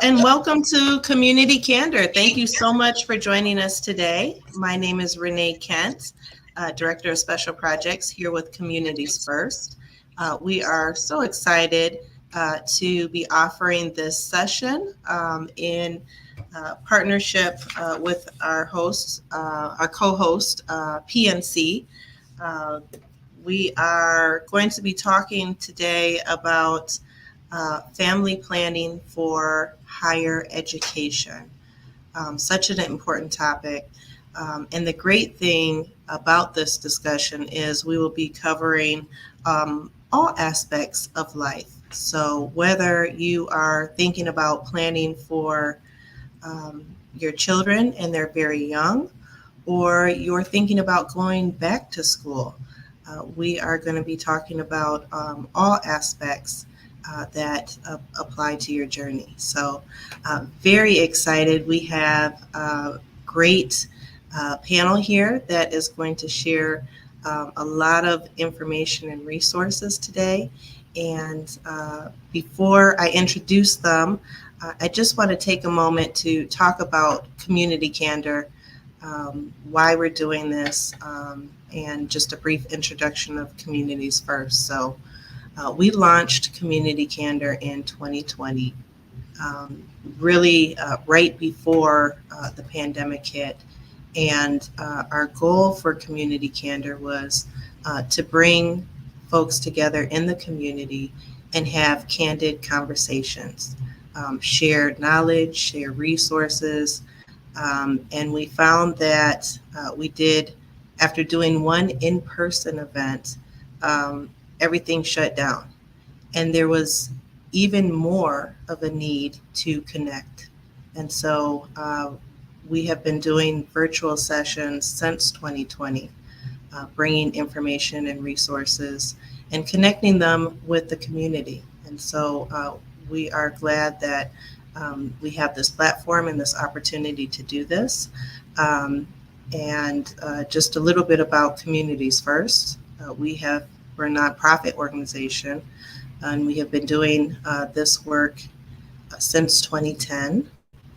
and welcome to Community Candor. Thank you so much for joining us today. My name is Renee Kent, Director of Special Projects here with Communities First. We are so excited to be offering this session in partnership with our host, our co-host, PNC. We are going to be talking today about family planning for higher education. Such an important topic. And the great thing about this discussion is we will be covering all aspects of life. So whether you are thinking about planning for your children and they're very young, or you're thinking about going back to school, we are going to be talking about all aspects that apply to your journey. So very excited. We have a great panel here that is going to share a lot of information and resources today. And before I introduce them, I just want to take a moment to talk about Community Candor, why we're doing this, and just a brief introduction of Communities First. So we launched Community Candor in 2020, really right before the pandemic hit. And our goal for Community Candor was to bring folks together in the community and have candid conversations, share knowledge, share resources. And we found that we did, after doing one in-person event, everything shut down. And there was even more of a need to connect. And so we have been doing virtual sessions since 2020, bringing information and resources and connecting them with the community. And so we are glad that we have this platform and this opportunity to do this. And just a little bit about Communities First. We're a nonprofit organization, and we have been doing this work since 2010.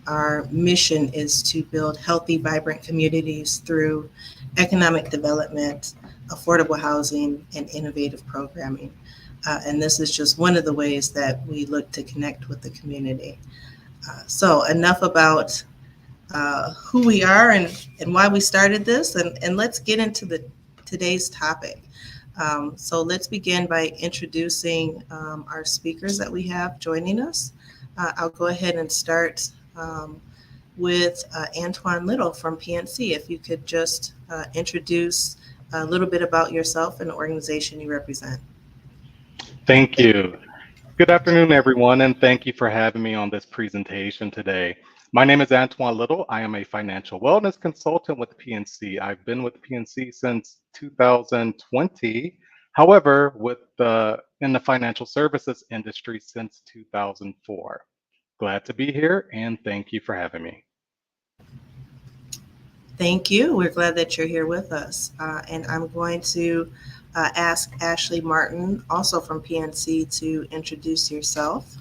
Our mission is to build healthy, vibrant communities through economic development, affordable housing, and innovative programming. And this is just one of the ways that we look to connect with the community. So enough about who we are and why we started this, and let's get into today's topic. So let's begin by introducing our speakers that we have joining us. I'll go ahead and start with Antoine Little from PNC. If you could just introduce a little bit about yourself and the organization you represent. Thank you. Good afternoon, everyone, and thank you for having me on this presentation today. My name is Antoine Little. I am a financial wellness consultant with PNC. I've been with PNC since 2020. However, in the financial services industry since 2004. Glad to be here, and thank you for having me. Thank you. We're glad that you're here with us. And I'm going to ask Ashley Martin, also from PNC, to introduce yourself.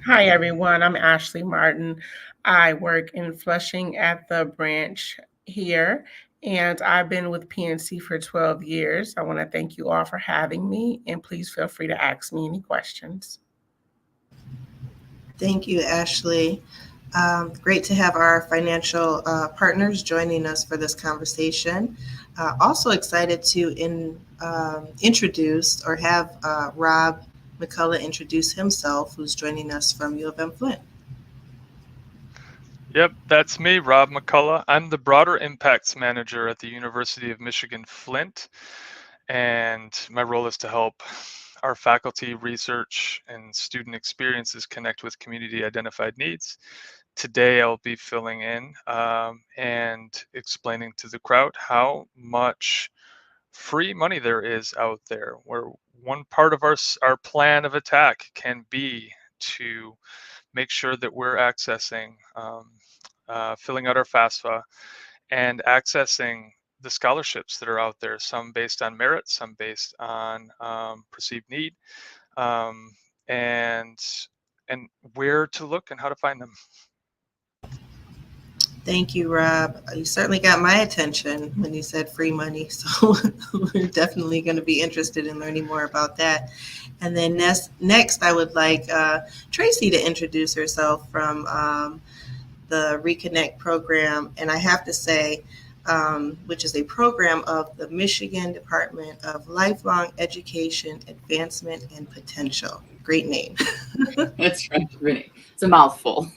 Hi, everyone. I'm Ashley Martin. I work in Flushing at the branch here, and I've been with PNC for 12 years. I want to thank you all for having me, and please feel free to ask me any questions. Thank you, Ashley. Great to have our financial partners joining us for this conversation. Also excited to introduce or have Rob McCullough introduce himself, who's joining us from U of M Flint. Yep, that's me, Rob McCullough. I'm the Broader Impacts Manager at the University of Michigan Flint, and my role is to help our faculty, research, and student experiences connect with community identified needs. Today, I'll be filling in and explaining to the crowd how much free money there is out there, where one part of our plan of attack can be to make sure that we're accessing, filling out our FAFSA and accessing the scholarships that are out there, some based on merit, some based on perceived need. And and where to look and how to find them. Thank you, Rob. You certainly got my attention when you said free money. So we're definitely going to be interested in learning more about that. And then next I would like Tracy to introduce herself from the Reconnect program. And I have to say, which is a program of the Michigan Department of Lifelong Education, Advancement, and Potential. Great name. That's right, Renee. It's a mouthful.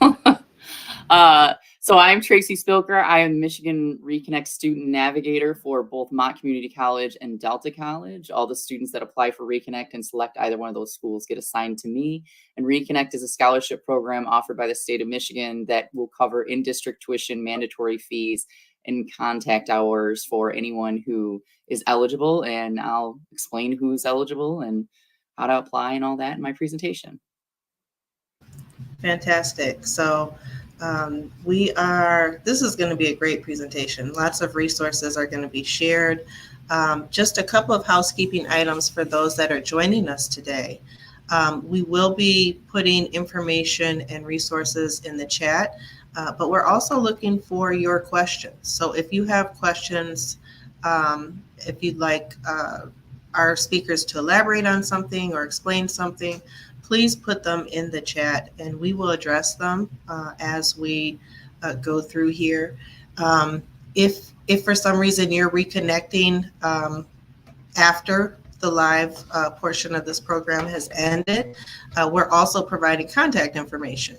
So I'm Tracy Spilker. I am Michigan Reconnect Student Navigator for both Mott Community College and Delta College. All the students that apply for Reconnect and select either one of those schools get assigned to me. And Reconnect is a scholarship program offered by the state of Michigan that will cover in-district tuition, mandatory fees, and contact hours for anyone who is eligible. And I'll explain who's eligible and how to apply and all that in my presentation. Fantastic. So this is going to be a great presentation. Lots of resources are going to be shared. Just a couple of housekeeping items for those that are joining us today. We will be putting information and resources in the chat, but we're also looking for your questions. So if you have questions, if you'd like our speakers to elaborate on something or explain something, please put them in the chat and we will address them as we go through here. If for some reason you're reconnecting after the live portion of this program has ended, we're also providing contact information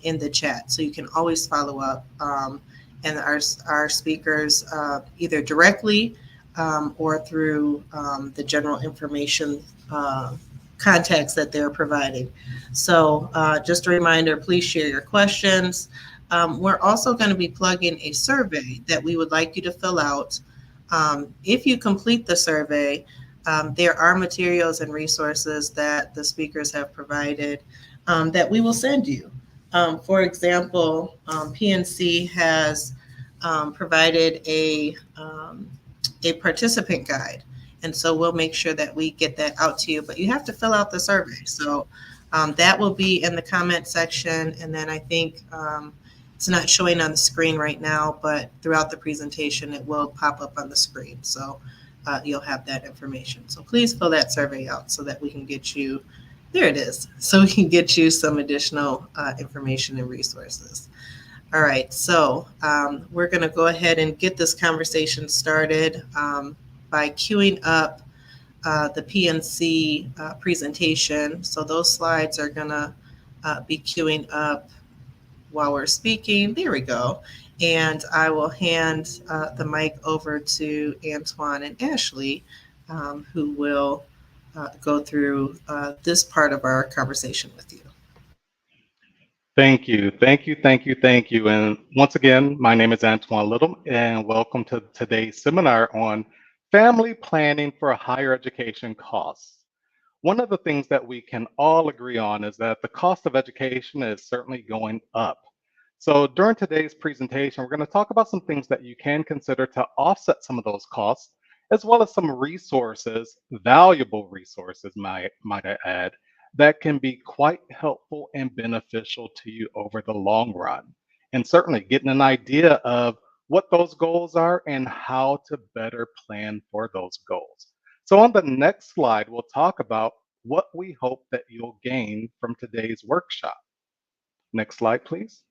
in the chat. So you can always follow up and our speakers either directly or through the general information contacts that they're providing. So just a reminder, please share your questions. We're also going to be plugging a survey that we would like you to fill out. If you complete the survey, there are materials and resources that the speakers have provided that we will send you. For example, PNC has provided a participant guide. And so we'll make sure that we get that out to you, but you have to fill out the survey. So that will be in the comment section. And then I think it's not showing on the screen right now, but throughout the presentation, it will pop up on the screen. So you'll have that information. So please fill that survey out so that we can get you, there it is, so we can get you some additional information and resources. All right, so we're gonna go ahead and get this conversation started by queuing up the PNC presentation. So those slides are gonna be queuing up while we're speaking. There we go. And I will hand the mic over to Antoine and Ashley, who will go through this part of our conversation with you. Thank you, thank you, thank you, thank you. And once again, my name is Antoine Little, and welcome to today's seminar on family planning for higher education costs. One of the things that we can all agree on is that the cost of education is certainly going up. So during today's presentation, we're going to talk about some things that you can consider to offset some of those costs, as well as some resources, valuable resources, might I add, that can be quite helpful and beneficial to you over the long run. And certainly getting an idea of what those goals are and how to better plan for those goals. So on the next slide, we'll talk about what we hope that you'll gain from today's workshop. Next slide, please.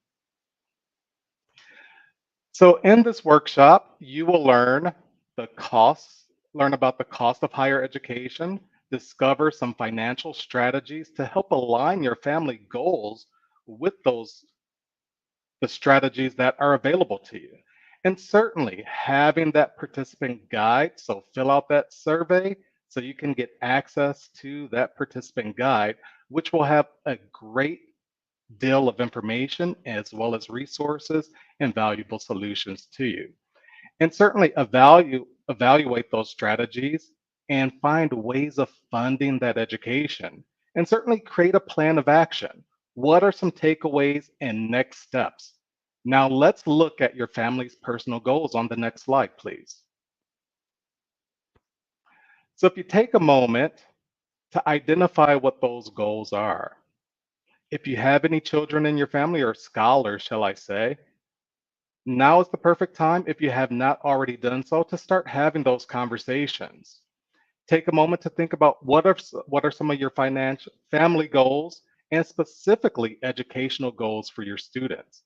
So in this workshop, you will learn about the cost of higher education, discover some financial strategies to help align your family goals with the strategies that are available to you. And certainly having that participant guide, so fill out that survey so you can get access to that participant guide, which will have a great deal of information as well as resources and valuable solutions to you. And certainly evaluate those strategies and find ways of funding that education, and certainly create a plan of action. What are some takeaways and next steps? Now let's look at your family's personal goals on the next slide, please. So if you take a moment to identify what those goals are, If you have any children in your family, or scholars, shall I say, now is the perfect time, if you have not already done so, to start having those conversations. Take a moment to think about what are some of your financial family goals, and specifically educational goals for your students.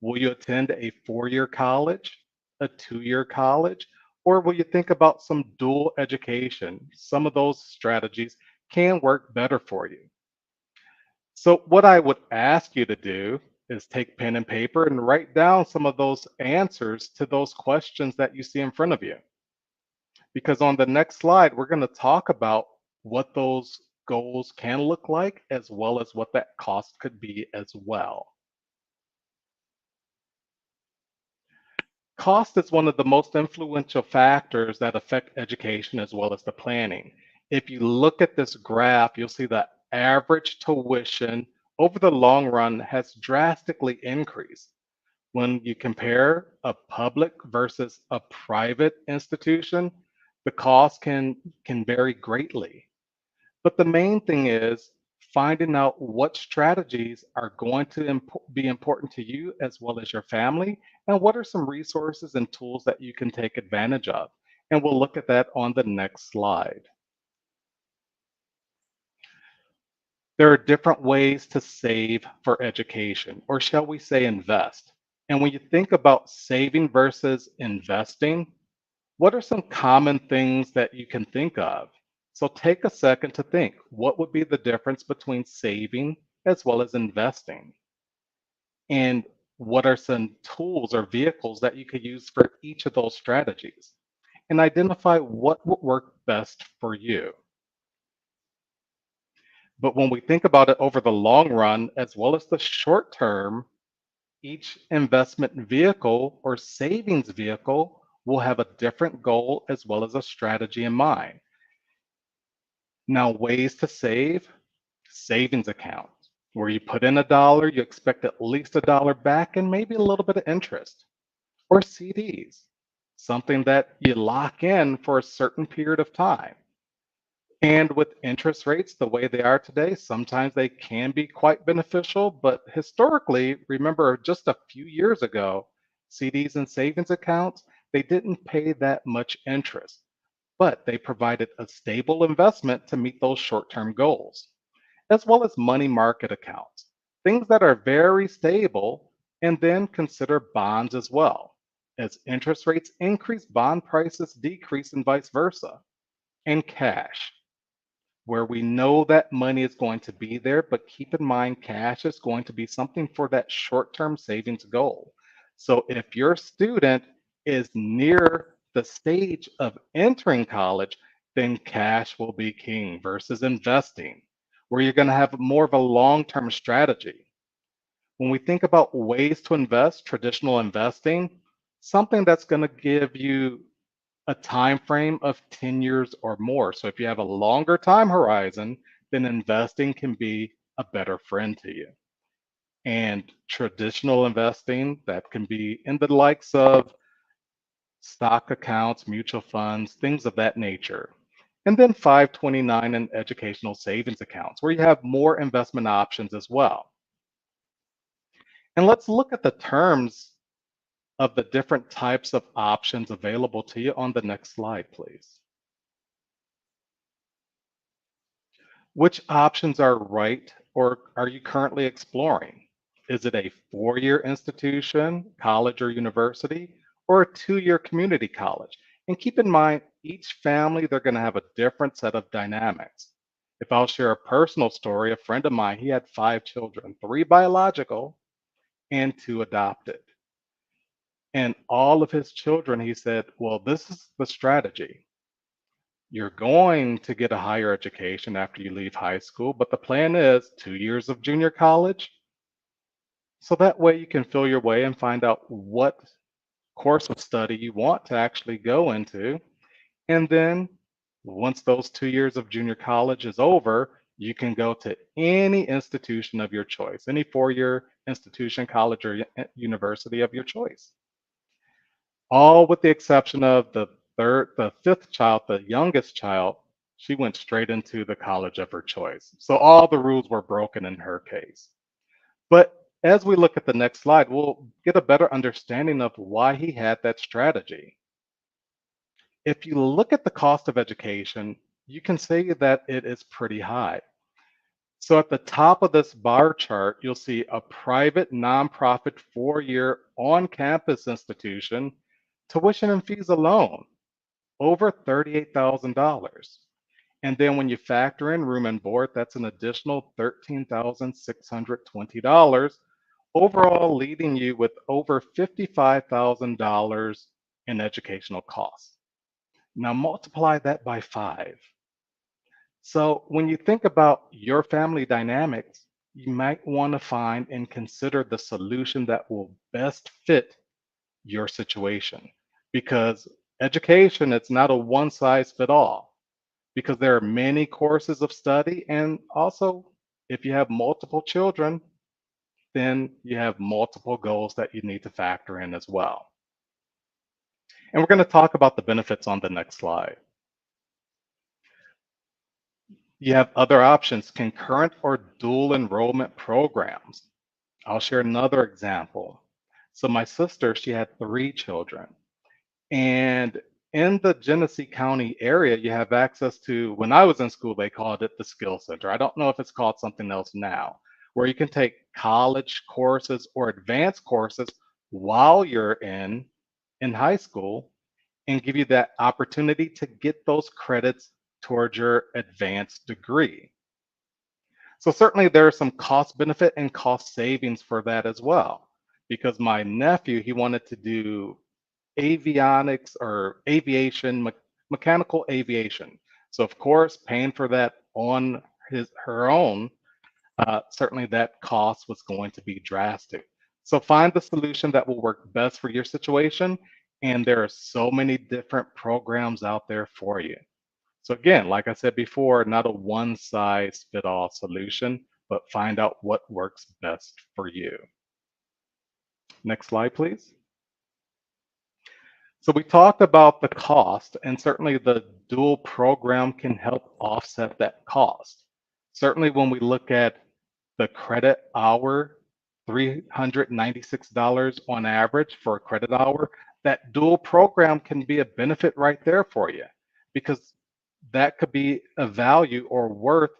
Will you attend a 4-year college, a 2-year college, or will you think about some dual education? Some of those strategies can work better for you. So, what I would ask you to do is take pen and paper and write down some of those answers to those questions that you see in front of you. Because on the next slide, we're going to talk about what those goals can look like, as well as what that cost could be as well. Cost is one of the most influential factors that affect education as well as the planning. If you look at this graph, you'll see that average tuition over the long run has drastically increased. When you compare a public versus a private institution, the cost can vary greatly. But the main thing is finding out what strategies are going to be important to you as well as your family, and what are some resources and tools that you can take advantage of. And we'll look at that on the next slide. There are different ways to save for education, or shall we say invest. And when you think about saving versus investing, what are some common things that you can think of? So take a second to think, what would be the difference between saving as well as investing? And what are some tools or vehicles that you could use for each of those strategies? And identify what would work best for you. But when we think about it over the long run, as well as the short term, each investment vehicle or savings vehicle will have a different goal as well as a strategy in mind. Now, ways to save: savings account, where you put in $1, you expect at least $1 back and maybe a little bit of interest. Or CDs, something that you lock in for a certain period of time. And with interest rates the way they are today, sometimes they can be quite beneficial, but historically, remember just a few years ago, CDs and savings accounts, they didn't pay that much interest, but they provided a stable investment to meet those short-term goals, as well as money market accounts, things that are very stable. And then consider bonds as well. As interest rates increase, bond prices decrease and vice versa. And cash, where we know that money is going to be there, but keep in mind cash is going to be something for that short-term savings goal. So if your student is near the stage of entering college, then cash will be king versus investing, where you're going to have more of a long-term strategy. When we think about ways to invest, traditional investing, something that's going to give you a time frame of 10 years or more. So if you have a longer time horizon, then investing can be a better friend to you. And traditional investing, that can be in the likes of stock accounts, mutual funds, things of that nature. And then 529 and educational savings accounts, where you have more investment options as well. And let's look at the terms of the different types of options available to you on the next slide, please. Which options are right, or are you currently exploring? Is it a 4-year institution, college or university, or a 2-year community college? And keep in mind, each family, they're going to have a different set of dynamics. If I'll share a personal story, a friend of mine, he had 5 children, 3 biological and 2 adopted. And all of his children, he said, well, this is the strategy. You're going to get a higher education after you leave high school, but the plan is 2 years of junior college. So that way you can feel your way and find out what course of study you want to actually go into. And then once those 2 years of junior college is over, you can go to any institution of your choice, any 4-year institution, college, or university of your choice. All with the exception of the 5th child, the youngest child, she went straight into the college of her choice. So all the rules were broken in her case. But as we look at the next slide, we'll get a better understanding of why he had that strategy. If you look at the cost of education, you can say that it is pretty high. So at the top of this bar chart, you'll see a private nonprofit 4-year on-campus institution, tuition and fees alone, over $38,000. And then when you factor in room and board, that's an additional $13,620, overall leading you with over $55,000 in educational costs. Now multiply that by 5. So when you think about your family dynamics, you might want to find and consider the solution that will best fit your situation. Because education, it's not a one size fit all, because there are many courses of study. And also, if you have multiple children, then you have multiple goals that you need to factor in as well. And we're going to talk about the benefits on the next slide. You have other options, concurrent or dual enrollment programs. I'll share another example. So my sister, she had 3 children. And in the Genesee County area, you have access to, when I was in school, they called it the Skill Center. I don't know if it's called something else now, where you can take college courses or advanced courses while you're in high school and give you that opportunity to get those credits towards your advanced degree. So certainly there are some cost benefit and cost savings for that as well, because my nephew, he wanted to do avionics or aviation, mechanical aviation. So of course, paying for that on her own, certainly that cost was going to be drastic. So find the solution that will work best for your situation. And there are so many different programs out there for you. So again, like I said before, not a one size fit all solution, but find out what works best for you. Next slide, please. So we talked about the cost, and certainly the dual program can help offset that cost. Certainly when we look at the credit hour, $396 on average for a credit hour, that dual program can be a benefit right there for you, because that could be a value or worth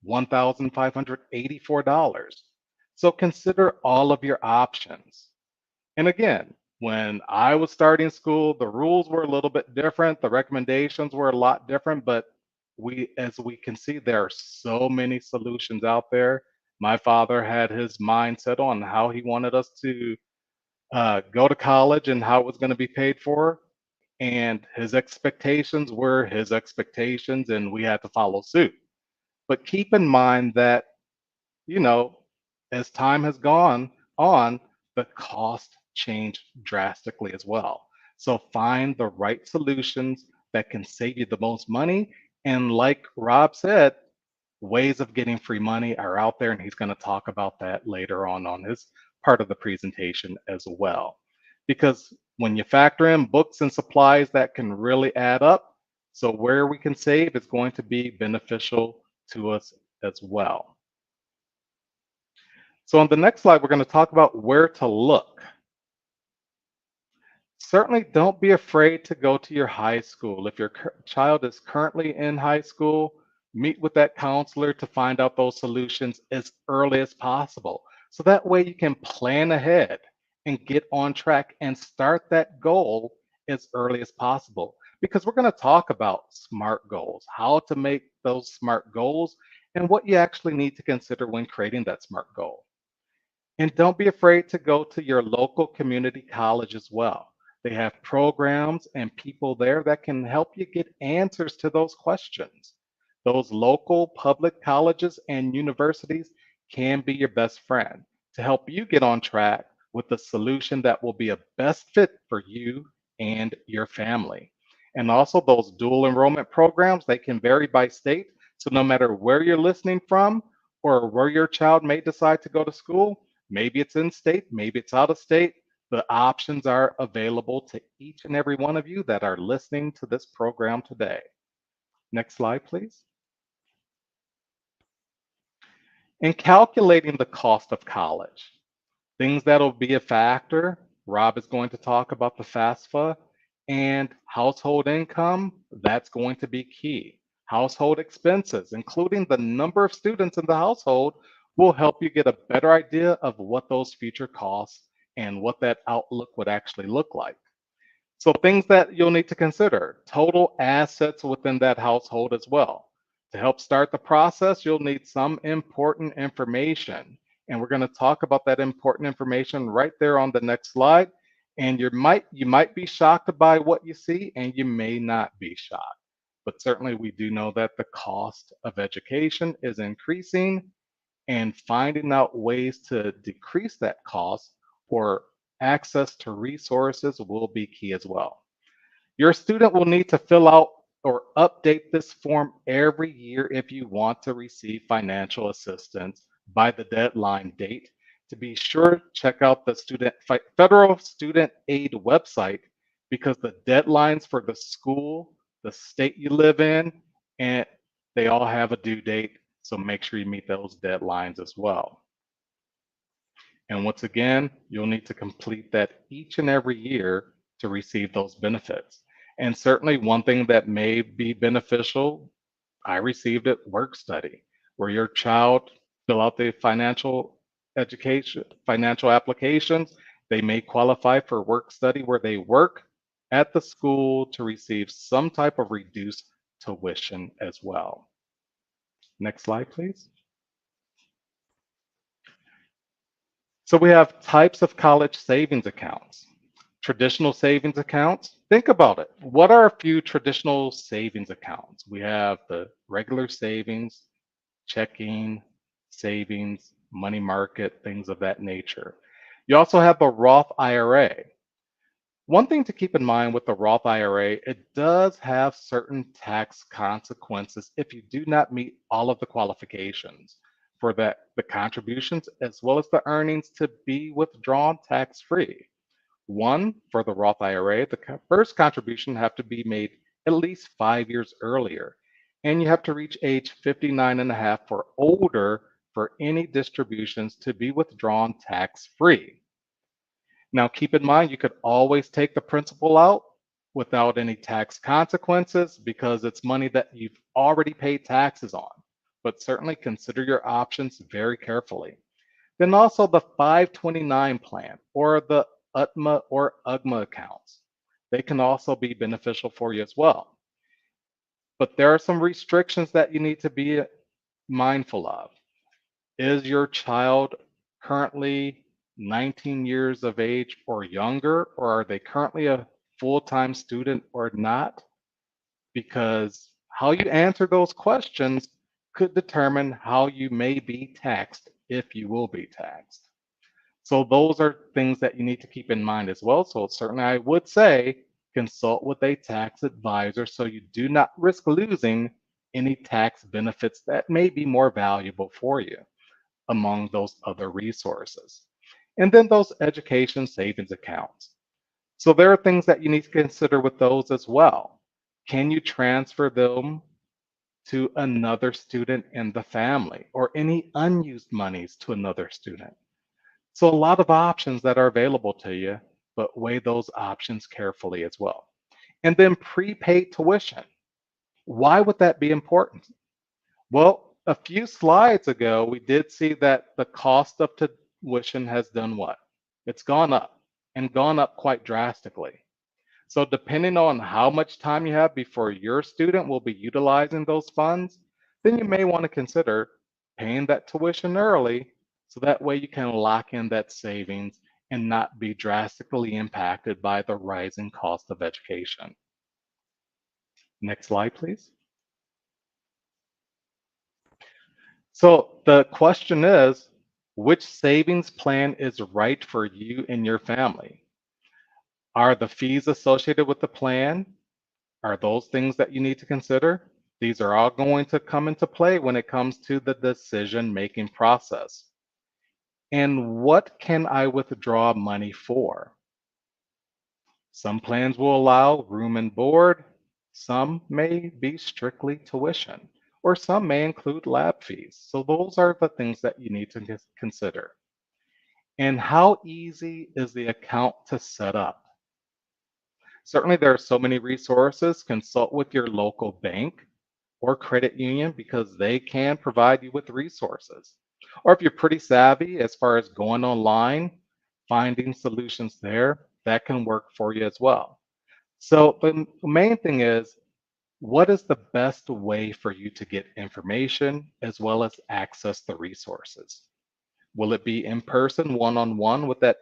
$1,584. So consider all of your options. And again, when I was starting school, the rules were a little bit different. The recommendations were a lot different, but as we can see, there are so many solutions out there. My father had his mindset on how he wanted us to go to college and how it was going to be paid for. And his expectations were his expectations, and we had to follow suit. But keep in mind that, you know, as time has gone on, the cost changed drastically as well. So find the right solutions that can save you the most money. And like Rob said, ways of getting free money are out there, and he's going to talk about that later on his part of the presentation as well. Because when you factor in books and supplies, that can really add up. So where we can save is going to be beneficial to us as well. So on the next slide, we're going to talk about where to look. Certainly don't be afraid to go to your high school. If your child is currently in high school, meet with that counselor to find out those solutions as early as possible. So that way you can plan ahead and get on track and start that goal as early as possible. Because we're going to talk about SMART goals, how to make those SMART goals, and what you actually need to consider when creating that SMART goal. And don't be afraid to go to your local community college as well. They have programs and people there that can help you get answers to those questions. Those local public colleges and universities can be your best friend to help you get on track with the solution that will be a best fit for you and your family. And also those dual enrollment programs, they can vary by state. So no matter where you're listening from or where your child may decide to go to school, maybe it's in state, maybe it's out of state, the options are available to each and every one of you that are listening to this program today. Next slide, please. And calculating the cost of college. Things that'll be a factor, Rob is going to talk about the FAFSA, and household income, that's going to be key. Household expenses, including the number of students in the household, will help you get a better idea of what those future costs and what that outlook would actually look like. So things that you'll need to consider, total assets within that household as well. To help start the process, you'll need some important information. And we're going to talk about that important information right there on the next slide. And you might be shocked by what you see, and you may not be shocked. But certainly we do know that the cost of education is increasing, and finding out ways to decrease that cost or access to resources will be key as well. Your student will need to fill out or update this form every year if you want to receive financial assistance by the deadline date. To be sure, check out the federal student aid website, because the deadlines for the school, the state you live in, and they all have a due date. So make sure you meet those deadlines as well. And once again, you'll need to complete that each and every year to receive those benefits. And certainly one thing that may be beneficial, I received it, work study, where your child fill out the financial applications. They may qualify for work study where they work at the school to receive some type of reduced tuition as well. Next slide, please. So we have types of college savings accounts. Traditional savings accounts, think about it. What are a few traditional savings accounts? We have the regular savings, checking, savings, money market, things of that nature. You also have the Roth IRA. One thing to keep in mind with the Roth IRA, it does have certain tax consequences if you do not meet all of the qualifications for the contributions as well as the earnings to be withdrawn tax-free. One, for the Roth IRA, the first contribution have to be made at least 5 years earlier, and you have to reach age 59 and a half or older for any distributions to be withdrawn tax-free. Now, keep in mind, you could always take the principal out without any tax consequences because it's money that you've already paid taxes on, but certainly consider your options very carefully. Then also the 529 plan or the UTMA or UGMA accounts. They can also be beneficial for you as well. But there are some restrictions that you need to be mindful of. Is your child currently 19 years of age or younger, or are they currently a full-time student or not? Because how you answer those questions could determine how you may be taxed, if you will be taxed. So those are things that you need to keep in mind as well. So certainly I would say consult with a tax advisor so you do not risk losing any tax benefits that may be more valuable for you among those other resources. And then those education savings accounts. So there are things that you need to consider with those as well. Can you transfer them to another student in the family or any unused monies to another student? So a lot of options that are available to you, but weigh those options carefully as well. And then prepaid tuition. Why would that be important? Well, a few slides ago, we did see that the cost of tuition has done what? It's gone up and gone up quite drastically. So depending on how much time you have before your student will be utilizing those funds, then you may want to consider paying that tuition early so that way you can lock in that savings and not be drastically impacted by the rising cost of education. Next slide, please. So the question is, which savings plan is right for you and your family? Are the fees associated with the plan? Are those things that you need to consider? These are all going to come into play when it comes to the decision-making process. And what can I withdraw money for? Some plans will allow room and board. Some may be strictly tuition. or some may include lab fees. So those are the things that you need to consider. And how easy is the account to set up? Certainly, there are so many resources. Consult with your local bank or credit union because they can provide you with resources. Or if you're pretty savvy as far as going online, finding solutions there, that can work for you as well. So the main thing is, what is the best way for you to get information as well as access the resources? Will it be in person, one-on-one with that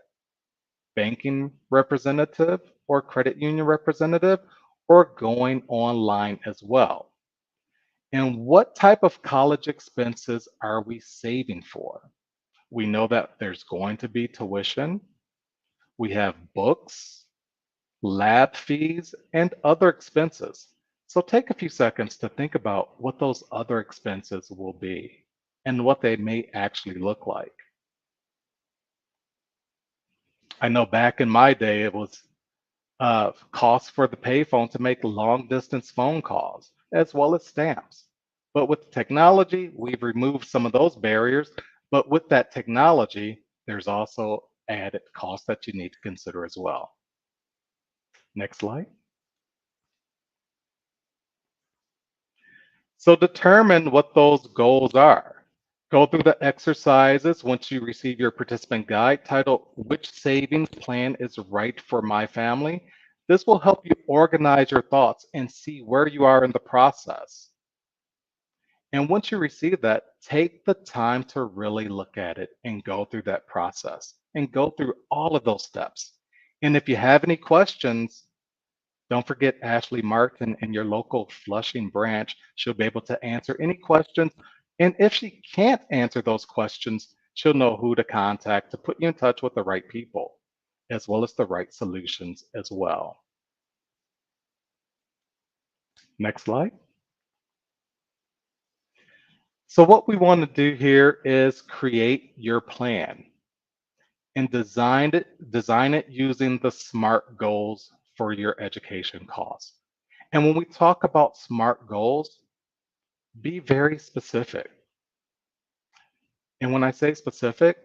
banking representative or credit union representative, or going online as well? And what type of college expenses are we saving for? We know that there's going to be tuition, we have books, lab fees, and other expenses. So take a few seconds to think about what those other expenses will be and what they may actually look like. I know back in my day, it was costs for the payphone to make long distance phone calls, as well as stamps. But with technology, we've removed some of those barriers. But with that technology, there's also added costs that you need to consider as well. Next slide. So determine what those goals are. Go through the exercises once you receive your participant guide titled, Which Savings Plan is Right for My Family? This will help you organize your thoughts and see where you are in the process. And once you receive that, take the time to really look at it and go through that process and go through all of those steps. And if you have any questions, don't forget Ashley Martin in your local Flushing branch. She'll be able to answer any questions. And if she can't answer those questions, she'll know who to contact to put you in touch with the right people, as well as the right solutions as well. Next slide. So what we want to do here is create your plan and design it using the SMART goals for your education costs. And when we talk about SMART goals, be very specific. And when I say specific,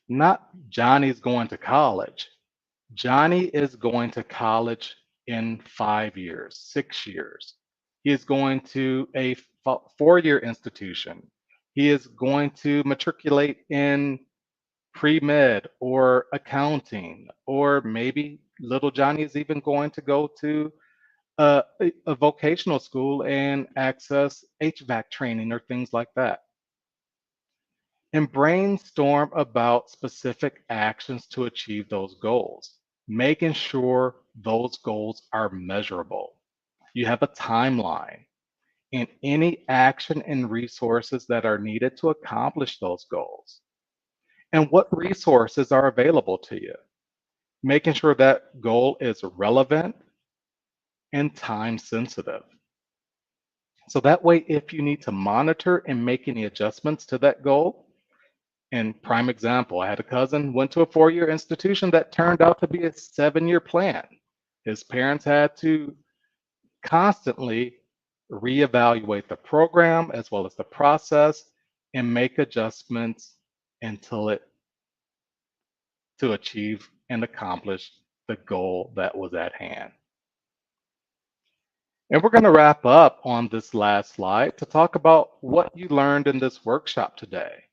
not Johnny's going to college. Johnny is going to college in 5 years, 6 years. He is going to a 4-year institution. He is going to matriculate in pre-med or accounting, or maybe little Johnny is even going to go to a vocational school and access HVAC training or things like that. And brainstorm about specific actions to achieve those goals, making sure those goals are measurable. You have a timeline and any action and resources that are needed to accomplish those goals. And what resources are available to you, making sure that goal is relevant and time sensitive. So that way, if you need to monitor and make any adjustments to that goal, and prime example, I had a cousin went to a 4-year institution that turned out to be a 7-year plan. His parents had to constantly reevaluate the program as well as the process and make adjustments until it to achieve and accomplish the goal that was at hand. And we're going to wrap up on this last slide to talk about what you learned in this workshop today.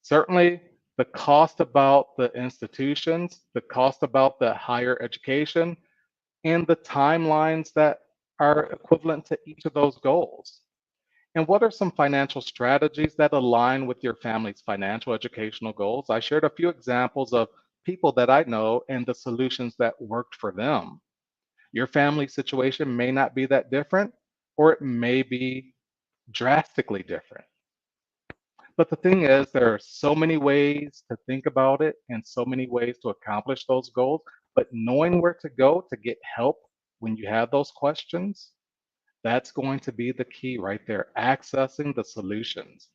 Certainly, the cost about the institutions, the cost about the higher education, and the timelines that are equivalent to each of those goals. And what are some financial strategies that align with your family's financial educational goals? I shared a few examples of people that I know and the solutions that worked for them. Your family situation may not be that different, or it may be drastically different. But the thing is, there are so many ways to think about it and so many ways to accomplish those goals. But knowing where to go to get help when you have those questions, that's going to be the key right there, accessing the solutions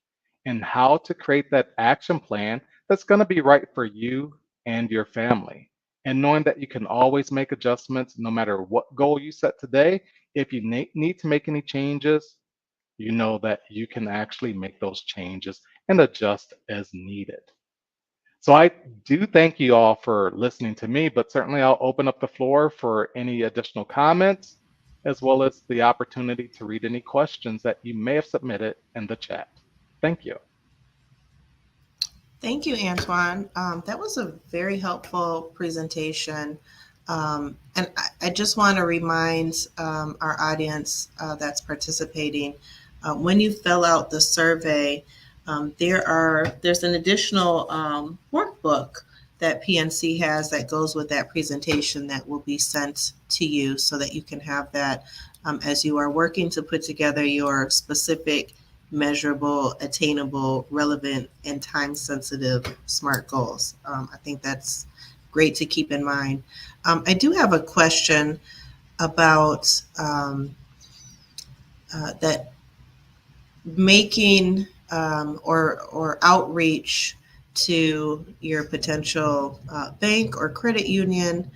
and how to create that action plan that's going to be right for you and your family. And knowing that you can always make adjustments no matter what goal you set today. If you need to make any changes, you know that you can actually make those changes and adjust as needed. So I do thank you all for listening to me, but certainly I'll open up the floor for any additional comments, as well as the opportunity to read any questions that you may have submitted in the chat. Thank you. Thank you, Antoine. That was a very helpful presentation. And I just want to remind our audience that's participating, when you fill out the survey, there's an additional workbook that PNC has that goes with that presentation that will be sent to you so that you can have that as you are working to put together your specific, measurable, attainable, relevant, and time-sensitive SMART goals. I think that's great to keep in mind. I do have a question about that making or outreach to your potential bank or credit union.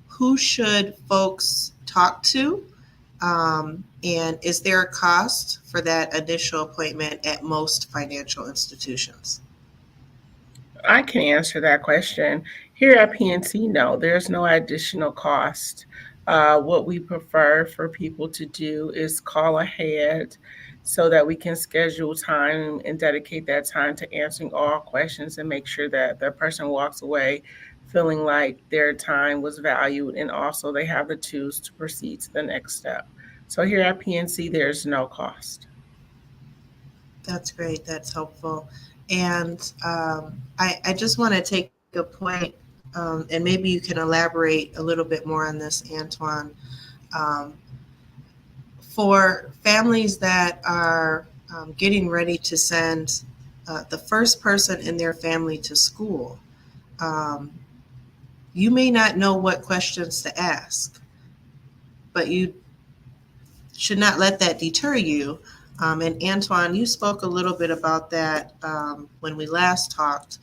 Who should folks talk to? And is there a cost for that initial appointment at most financial institutions? I can answer that question. Here at PNC, no, there's no additional cost. What we prefer for people to do is call ahead so that we can schedule time and dedicate that time to answering all questions and make sure that the person walks away feeling like their time was valued and also they have the tools to proceed to the next step. So here at PNC, there's no cost. That's great. That's helpful. And I just want to take a point, and maybe you can elaborate a little bit more on this, Antoine. For families that are getting ready to send the first person in their family to school, you may not know what questions to ask, but you should not let that deter you. And Antoine, you spoke a little bit about that when we last talked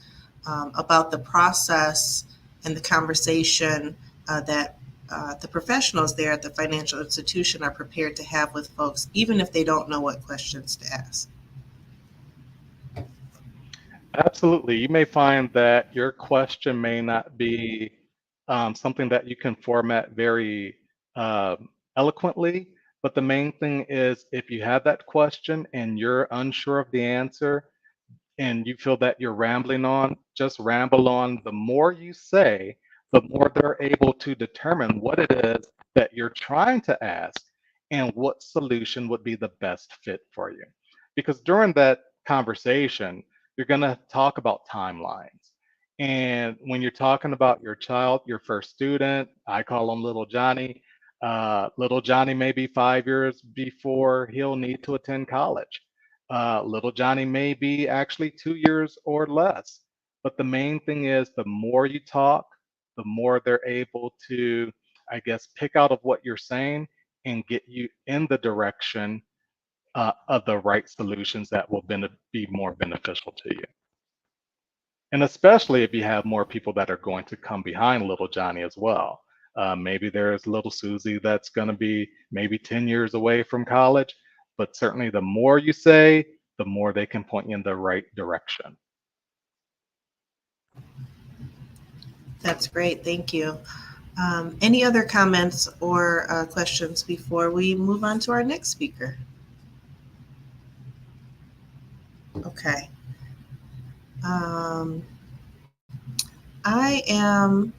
about the process and the conversation that the professionals there at the financial institution are prepared to have with folks, even if they don't know what questions to ask. Absolutely. You may find that your question may not be something that you can format very eloquently, but the main thing is if you have that question and you're unsure of the answer and you feel that you're rambling on, just ramble on. The more you say, the more they're able to determine what it is that you're trying to ask and what solution would be the best fit for you. Because during that conversation, you're going to talk about timelines. And when you're talking about your child, your first student, I call him little Johnny. Little Johnny may be 5 years before he'll need to attend college. Little Johnny may be actually 2 years or less. But the main thing is the more you talk, the more they're able to, I guess, pick out of what you're saying and get you in the direction of the right solutions that will be more beneficial to you. And especially if you have more people that are going to come behind little Johnny as well. Maybe there's little Susie that's going to be maybe 10 years away from college, but certainly the more you say, the more they can point you in the right direction. That's great. Thank you. Any other comments or questions before we move on to our next speaker? Okay. I am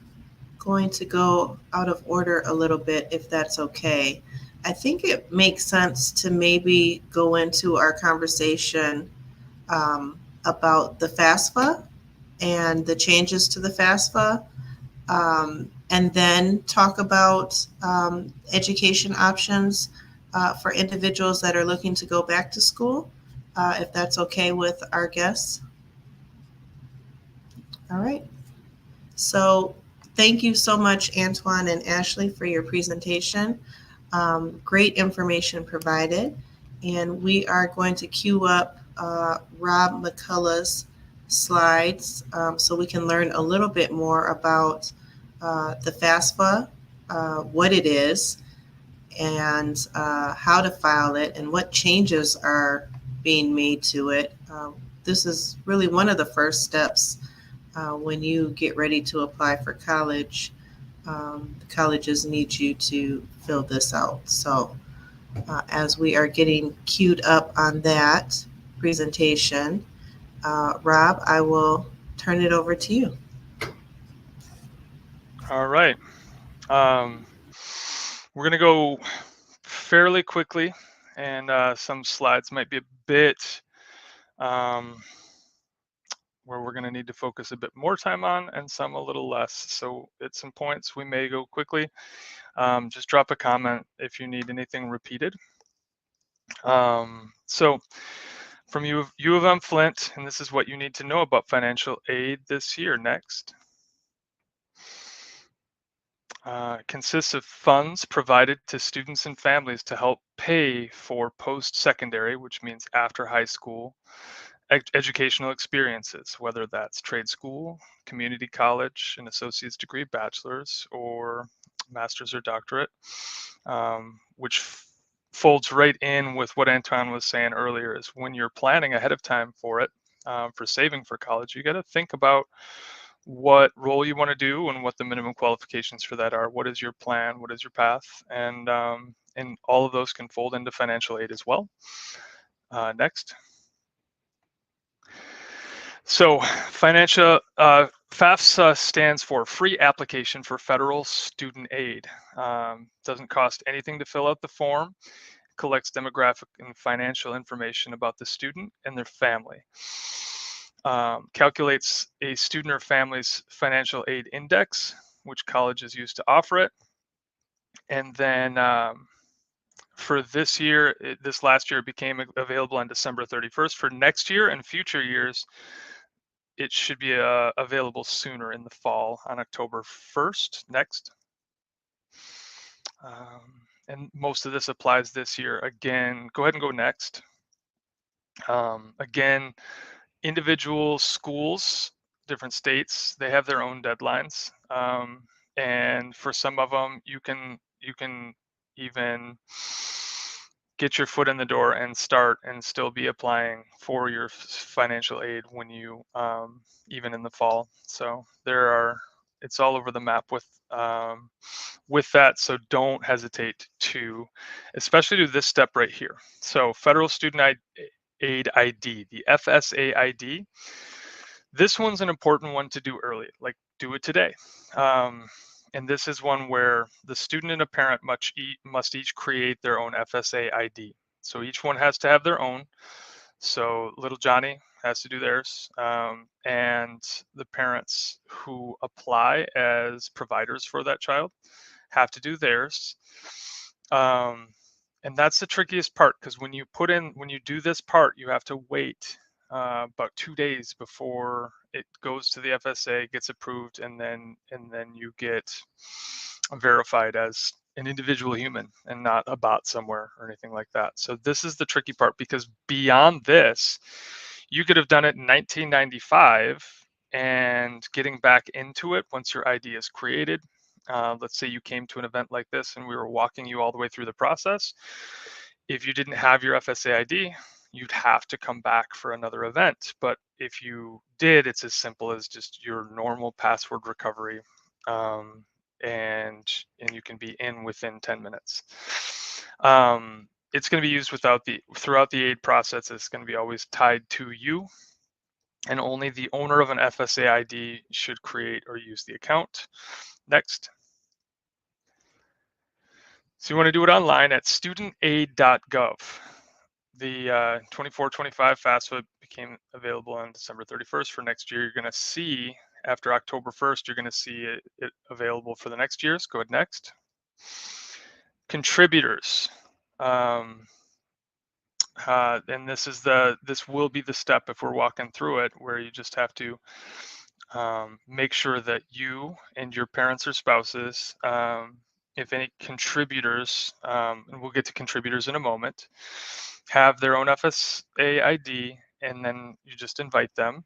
going to go out of order a little bit, if that's okay. I think it makes sense to maybe go into our conversation about the FAFSA and the changes to the FAFSA, and then talk about education options for individuals that are looking to go back to school, if that's okay with our guests. All right. So thank you so much, Antoine and Ashley, for your presentation. Great information provided. And we are going to queue up Rob McCullough's slides so we can learn a little bit more about the FAFSA, what it is, and how to file it and what changes are being made to it. This is really one of the first steps when you get ready to apply for college. The colleges need you to fill this out. So as we are getting queued up on that presentation, Rob, I will turn it over to you. All right. We're going to go fairly quickly, and some slides might be a bit where we're going to need to focus a bit more time on, and some a little less. So at some points we may go quickly. Just drop a comment if you need anything repeated. So from U of M Flint, and this is what you need to know about financial aid this year. Next. Consists of funds provided to students and families to help pay for post-secondary, which means after high school, educational experiences, whether that's trade school, community college, an associate's degree, bachelor's, or master's or doctorate, which folds right in with what Antoine was saying earlier, is when you're planning ahead of time for it, for saving for college, you got to think about what role you want to do and what the minimum qualifications for that are. What is your plan? What is your path? And all of those can fold into financial aid as well. Next. So financial FAFSA stands for Free Application for Federal Student Aid. Doesn't cost anything to fill out the form. Collects demographic and financial information about the student and their family. Calculates a student or family's financial aid index, which colleges use to offer it. And then for this year, this last year, it became available on December 31st. For next year and future years, it should be available sooner in the fall on October 1st. Next. And most of this applies this year. Again, go ahead and go next. Again, individual schools, different states, they have their own deadlines. And for some of them, you can even get your foot in the door and start and still be applying for your financial aid when you even in the fall. So it's all over the map with that. So don't hesitate to, especially do this step right here. So Federal Student Aid ID, the FSA ID. This one's an important one to do early, like do it today. And this is one where the student and a parent must each create their own FSA ID. So each one has to have their own. So little Johnny has to do theirs. And the parents who apply as providers for that child have to do theirs. And that's the trickiest part, because when you do this part, you have to wait about 2 days before it goes to the FSA, gets approved, and then you get verified as an individual human and not a bot somewhere or anything like that. So this is the tricky part, because beyond this, you could have done it in 1995 and getting back into it once your ID is created. Let's say you came to an event like this and we were walking you all the way through the process. If you didn't have your FSA ID, you'd have to come back for another event. But if you did, it's as simple as just your normal password recovery, and you can be in within 10 minutes. It's going to be used throughout the aid process. It's going to be always tied to you, and only the owner of an FSA ID should create or use the account. Next. So you want to do it online at studentaid.gov. The 24-25 FAFSA became available on December 31st. For next year, you're going to see, after October 1st, you're going to see it available for the next years. Go ahead, next. Contributors. And this will be the step, if we're walking through it, where you just have to make sure that you and your parents or spouses, if any contributors, and we'll get to contributors in a moment, have their own FSA ID, and then you just invite them.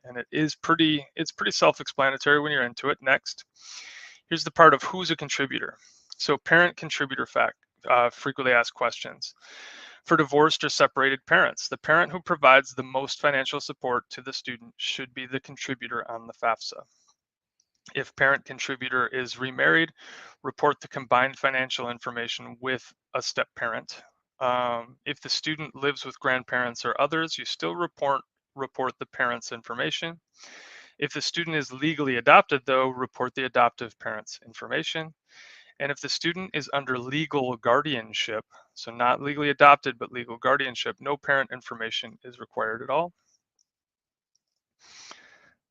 And it's pretty self-explanatory when you're into it. Next, here's the part of who's a contributor. So parent contributor frequently asked questions. For divorced or separated parents, the parent who provides the most financial support to the student should be the contributor on the FAFSA. If parent contributor is remarried, report the combined financial information with a step parent. If the student lives with grandparents or others, you still report the parent's information. If the student is legally adopted, though, report the adoptive parent's information. And if the student is under legal guardianship, so not legally adopted, but legal guardianship, no parent information is required at all.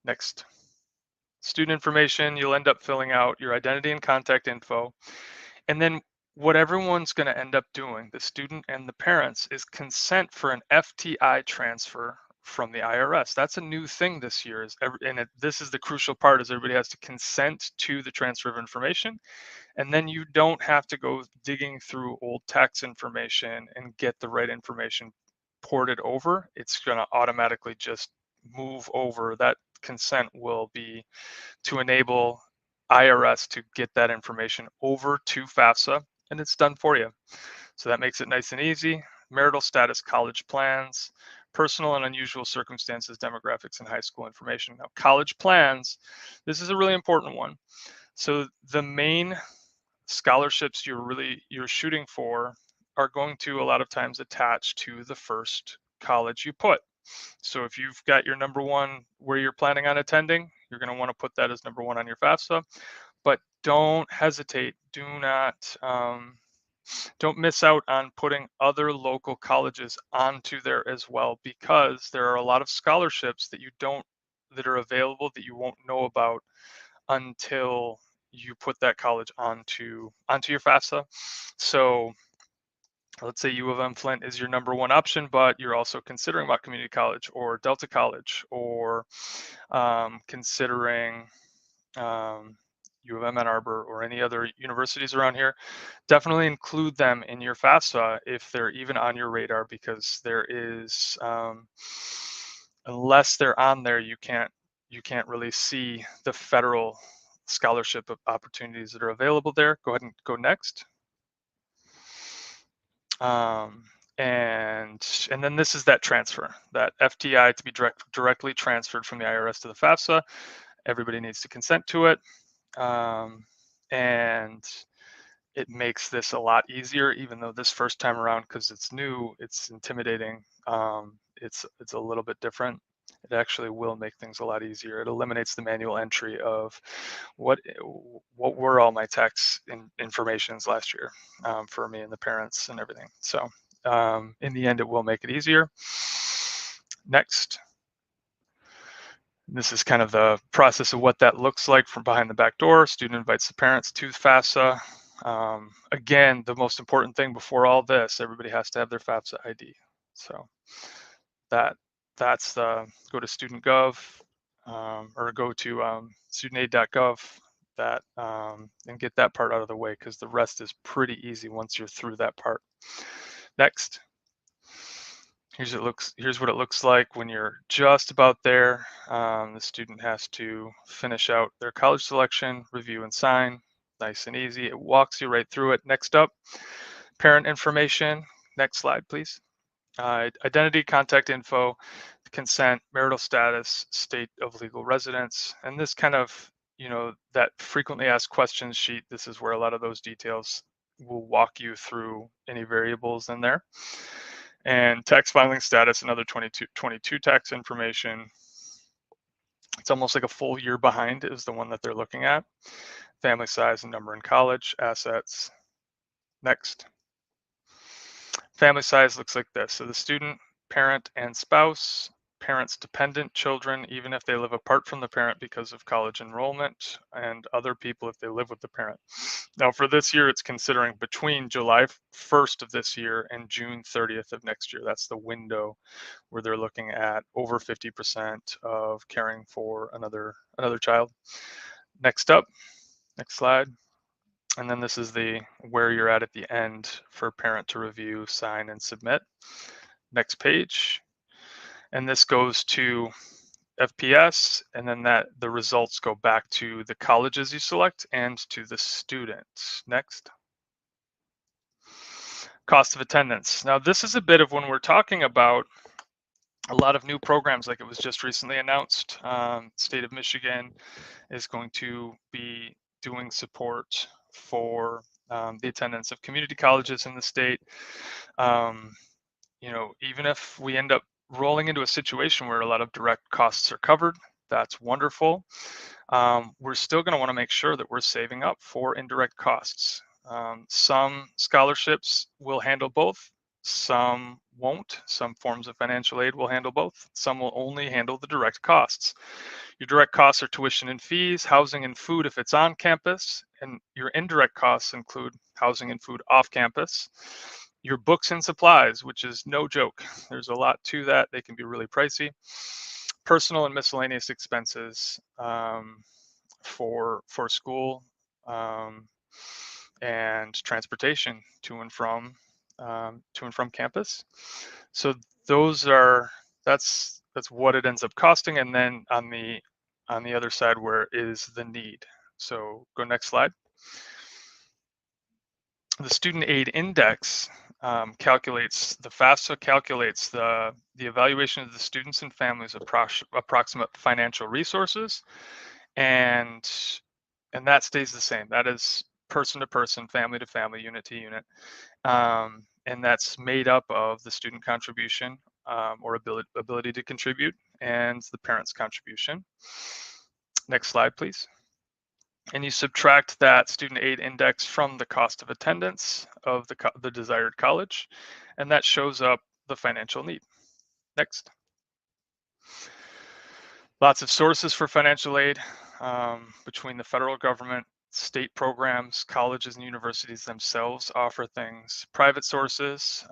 Next. Student information, you'll end up filling out your identity and contact info. And then what everyone's going to end up doing, the student and the parents, is consent for an FTI transfer from the IRS. That's a new thing this year, this is the crucial part, is everybody has to consent to the transfer of information. And then you don't have to go digging through old tax information and get the right information ported over. It's going to automatically just move over. That consent will be to enable IRS to get that information over to FAFSA, and it's done for you. So that makes it nice and easy. Marital status, college plans, personal and unusual circumstances, demographics, and high school information. Now, college plans, this is a really important one. So the main scholarships you're shooting for are going to a lot of times attach to the first college you put. So if you've got your number one where you're planning on attending, you're going to want to put that as number one on your FAFSA. But don't hesitate. Don't miss out on putting other local colleges onto there as well, because there are a lot of scholarships that are available that you won't know about until you put that college onto your FAFSA. So let's say U of M Flint is your number one option, but you're also considering about community college or Delta College, or considering U of M Ann Arbor or any other universities around here. Definitely include them in your FAFSA if they're even on your radar, because there is, unless they're on there, you can't really see the federal scholarship opportunities that are available there. Go ahead and go next. And then this is that transfer, that FTI to be directly transferred from the IRS to the FAFSA. Everybody needs to consent to it. And it makes this a lot easier, even though this first time around, because it's new, it's intimidating. It's a little bit different. It actually will make things a lot easier. It eliminates the manual entry of what were all my tax informations last year for me and the parents and everything. So in the end, it will make it easier. Next. This is kind of the process of what that looks like from behind the back door. Student invites the parents to FAFSA. Again, the most important thing before all this, everybody has to have their FAFSA ID. So that's the, go to student.gov or go to studentaid.gov and get that part out of the way, because the rest is pretty easy once you're through that part. Next. Here's what it looks like when you're just about there. The student has to finish out their college selection, review and sign. Nice and easy. It walks you right through it. Next up, parent information. Next slide, please. Identity, contact info, consent, marital status, state of legal residence. And this kind of, that frequently asked questions sheet, this is where a lot of those details will walk you through any variables in there. And tax filing status, another 22 tax information. It's almost like a full year behind is the one that they're looking at. Family size and number in college, assets. Next. Family size looks like this. So the student, parent, and spouse, parents' dependent children, even if they live apart from the parent because of college enrollment, and other people if they live with the parent. Now for this year, it's considering between July 1st of this year and June 30th of next year. That's the window where they're looking at over 50% of caring for another child. Next up, next slide. And then this is where you're at the end for parent to review, sign, and submit. Next page. And this goes to FPS, and then the results go back to the colleges you select and to the students. Next. cost of attendance. Now, this is a bit of when we're talking about a lot of new programs, like it was just recently announced. State of Michigan is going to be doing support for the attendance of community colleges in the state. You know, even if we end up rolling into a situation where a lot of direct costs are covered, that's wonderful. We're still going to want to make sure that we're saving up for indirect costs. Some scholarships will handle both, some won't. Some forms of financial aid will handle both. Some will only handle the direct costs. Your direct costs are tuition and fees, housing and food if it's on campus, and your indirect costs include housing and food off campus. Your books and supplies, which is no joke. There's a lot to that. They can be really pricey. Personal and miscellaneous expenses for school, and transportation to and from campus. So that's what it ends up costing. And then on the other side, where is the need? So go next slide. The student aid index calculates the FAFSA calculates the evaluation of the students and families' approximate financial resources, and that stays the same. That is person to person, family to family, unit to unit, and that's made up of the student contribution or ability to contribute and the parent's contribution. Next slide, please. And you subtract that student aid index from the cost of attendance of the desired college, and that shows up the financial need. Next. Lots of sources for financial aid between the federal government, state programs, colleges and universities themselves offer things. Private sources,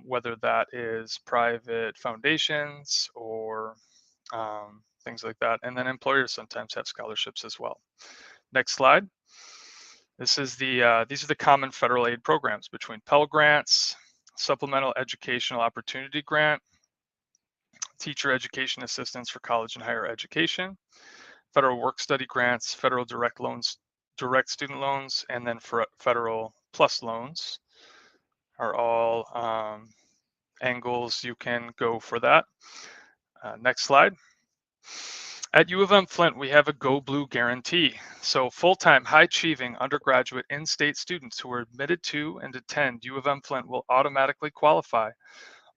whether that is private foundations or things like that. And then employers sometimes have scholarships as well. Next slide. This is these are the common federal aid programs between Pell Grants, Supplemental Educational Opportunity Grant, Teacher Education Assistance for College and Higher Education, Federal Work Study Grants, Federal Direct Loans, Direct Student Loans, and then for Federal Plus Loans are all angles you can go for that. Next slide. At U of M Flint, we have a Go Blue guarantee. So full-time, high-achieving undergraduate in-state students who are admitted to and attend U of M Flint will automatically qualify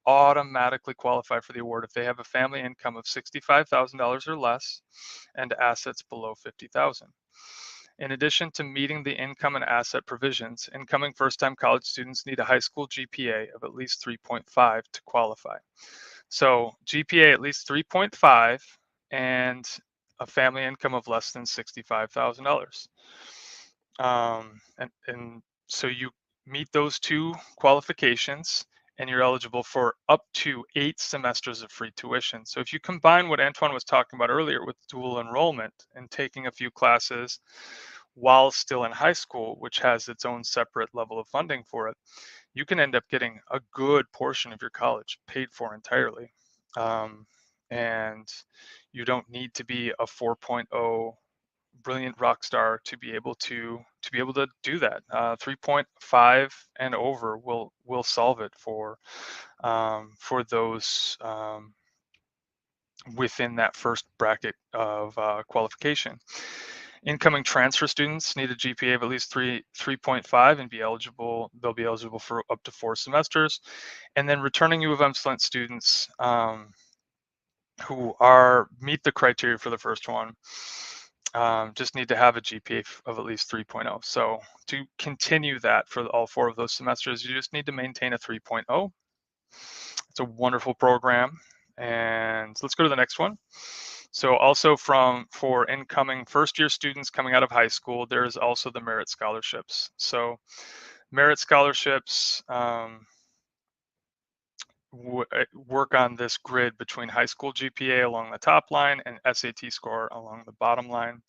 for the award if they have a family income of $65,000 or less and assets below $50,000. In addition to meeting the income and asset provisions, incoming first-time college students need a high school GPA of at least 3.5 to qualify. So GPA at least 3.5 and a family income of less than $65,000. And so you meet those two qualifications and you're eligible for up to 8 semesters of free tuition. So if you combine what Antoine was talking about earlier with dual enrollment and taking a few classes while still in high school, which has its own separate level of funding for it, you can end up getting a good portion of your college paid for entirely. And you don't need to be a 4.0 brilliant rock star to be able to do that. 3.5 and over will solve it for those within that first bracket of qualification. Incoming transfer students need a GPA of at least 3.5 and they'll be eligible for up to 4 semesters. And then returning U of M Flint students who meet the criteria for the first one just need to have a GPA of at least 3.0. So to continue that for all 4 of those semesters, you just need to maintain a 3.0. It's a wonderful program. And let's go to the next one. So also for incoming first-year students coming out of high school, there's also the merit scholarships. So merit scholarships work on this grid between high school GPA along the top line and SAT score along the bottom line.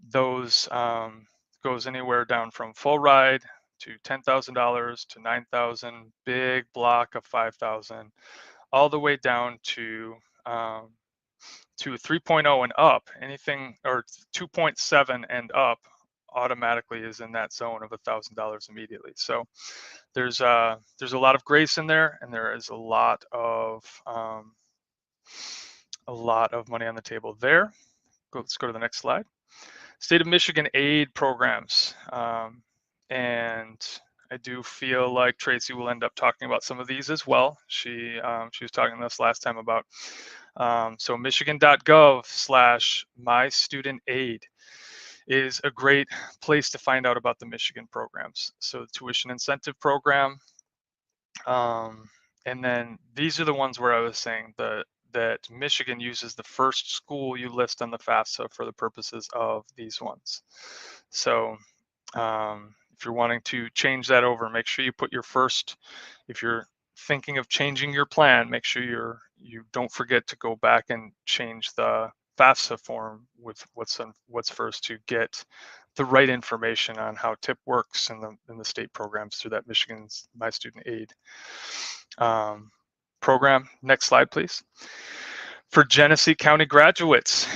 Those goes anywhere down from full ride to $10,000 to $9,000, big block of $5,000, all the way down to 3.0 and up, anything, or 2.7 and up, automatically is in that zone of $1,000 immediately. So there's a lot of grace in there, and there is a lot of money on the table there. Let's go to the next slide. State of Michigan aid programs. And I do feel like Tracy will end up talking about some of these as well. She was talking to us last time about, so michigan.gov/mystudentaid is a great place to find out about the Michigan programs. So the tuition incentive program. And then these are the ones where I was saying that Michigan uses the first school you list on the FAFSA for the purposes of these ones. So if you're wanting to change that over, make sure you put your first, if you're thinking of changing your plan, make sure you don't forget to go back and change the FAFSA form with what's first to get the right information on how TIP works in the state programs through that Michigan's My Student Aid program. Next slide, please. For Genesee County graduates,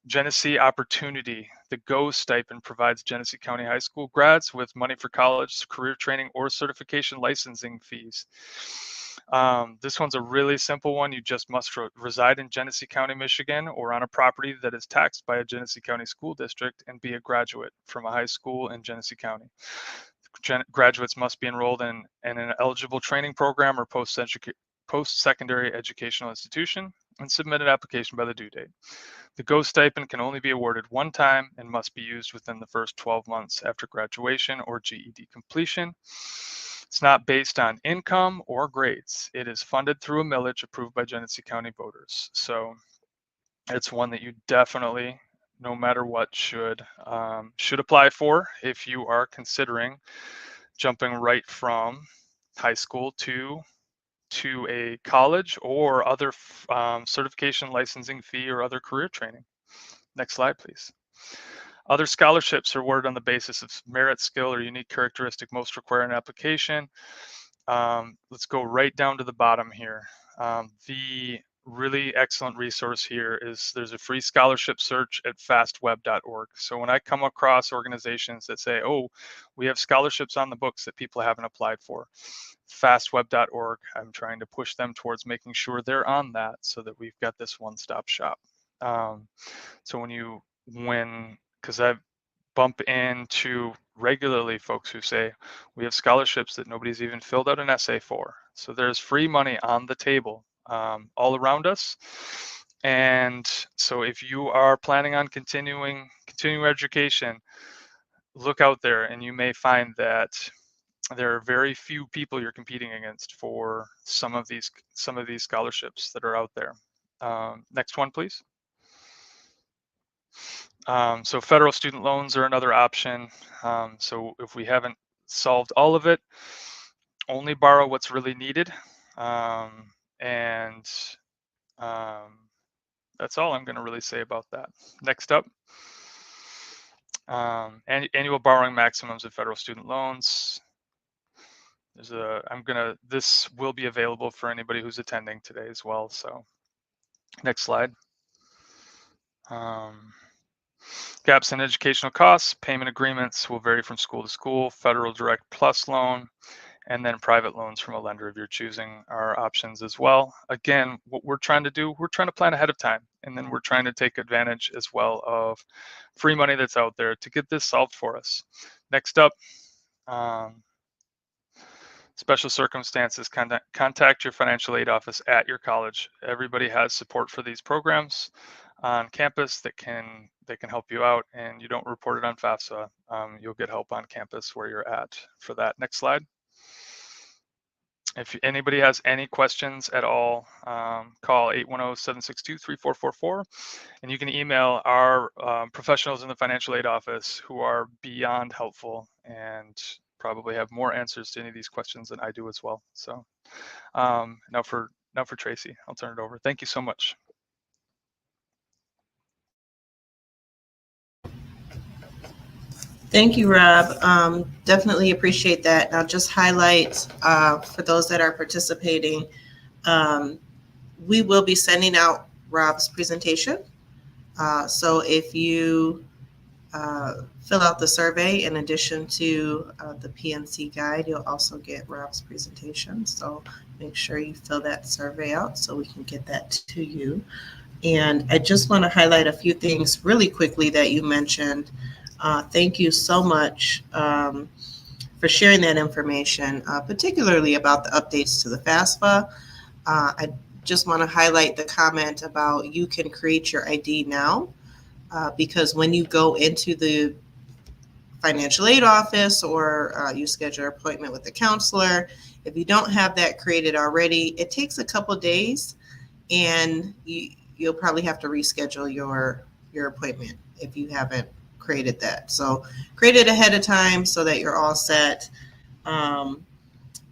Genesee Opportunity, the GO stipend provides Genesee County High School grads with money for college, career training, or certification licensing fees. This one's a really simple one. You just must reside in Genesee County, Michigan, or on a property that is taxed by a Genesee County school district and be a graduate from a high school in Genesee County. Graduates must be enrolled in an eligible training program or post-secondary educational institution and submit an application by the due date. The GO stipend can only be awarded one time and must be used within the first 12 months after graduation or GED completion. It's not based on income or grades. It is funded through a millage approved by Genesee County voters. So it's one that you definitely, no matter what, should apply for if you are considering jumping right from high school to a college or other certification licensing fee or other career training. Next slide, please. Other scholarships are awarded on the basis of merit, skill, or unique characteristic most require an application. Let's go right down to the bottom here. The really excellent resource here is there's a free scholarship search at fastweb.org. So when I come across organizations that say, oh, we have scholarships on the books that people haven't applied for, fastweb.org, I'm trying to push them towards making sure they're on that so that we've got this one-stop shop. So because I bump into regularly folks who say, we have scholarships that nobody's even filled out an essay for. So there's free money on the table all around us. And so if you are planning on continuing education, look out there and you may find that there are very few people you're competing against for some of these scholarships that are out there. Next one, please. So federal student loans are another option. So if we haven't solved all of it, only borrow what's really needed. And that's all I'm going to really say about that. Next up, annual borrowing maximums of federal student loans. This will be available for anybody who's attending today as well. So next slide. Gaps in educational costs, payment agreements will vary from school to school. Federal Direct Plus loan, and then private loans from a lender of your choosing are options as well. Again, what we're trying to do, we're trying to plan ahead of time, and then we're trying to take advantage as well of free money that's out there to get this solved for us. Next up, special circumstances, contact your financial aid office at your college. Everybody has support for these programs on campus that can help you out, and you don't report it on FAFSA. You'll get help on campus where you're at for that. Next slide. If anybody has any questions at all, call 810-762-3444, and you can email our professionals in the financial aid office who are beyond helpful and probably have more answers to any of these questions than I do as well. So now for Tracy, I'll turn it over. Thank you so much. Thank you, Rob. Definitely appreciate that. I'll just highlight for those that are participating, we will be sending out Rob's presentation. So if you fill out the survey. In addition to the PNC guide, you'll also get Rob's presentation. So make sure you fill that survey out so we can get that to you. And I just want to highlight a few things really quickly that you mentioned. Thank you so much for sharing that information, particularly about the updates to the FAFSA. I just want to highlight the comment about you can create your ID now, because when you go into the financial aid office or you schedule an appointment with the counselor, if you don't have that created already, it takes a couple days, and you'll probably have to reschedule your appointment if you haven't created that. So create it ahead of time so that you're all set. And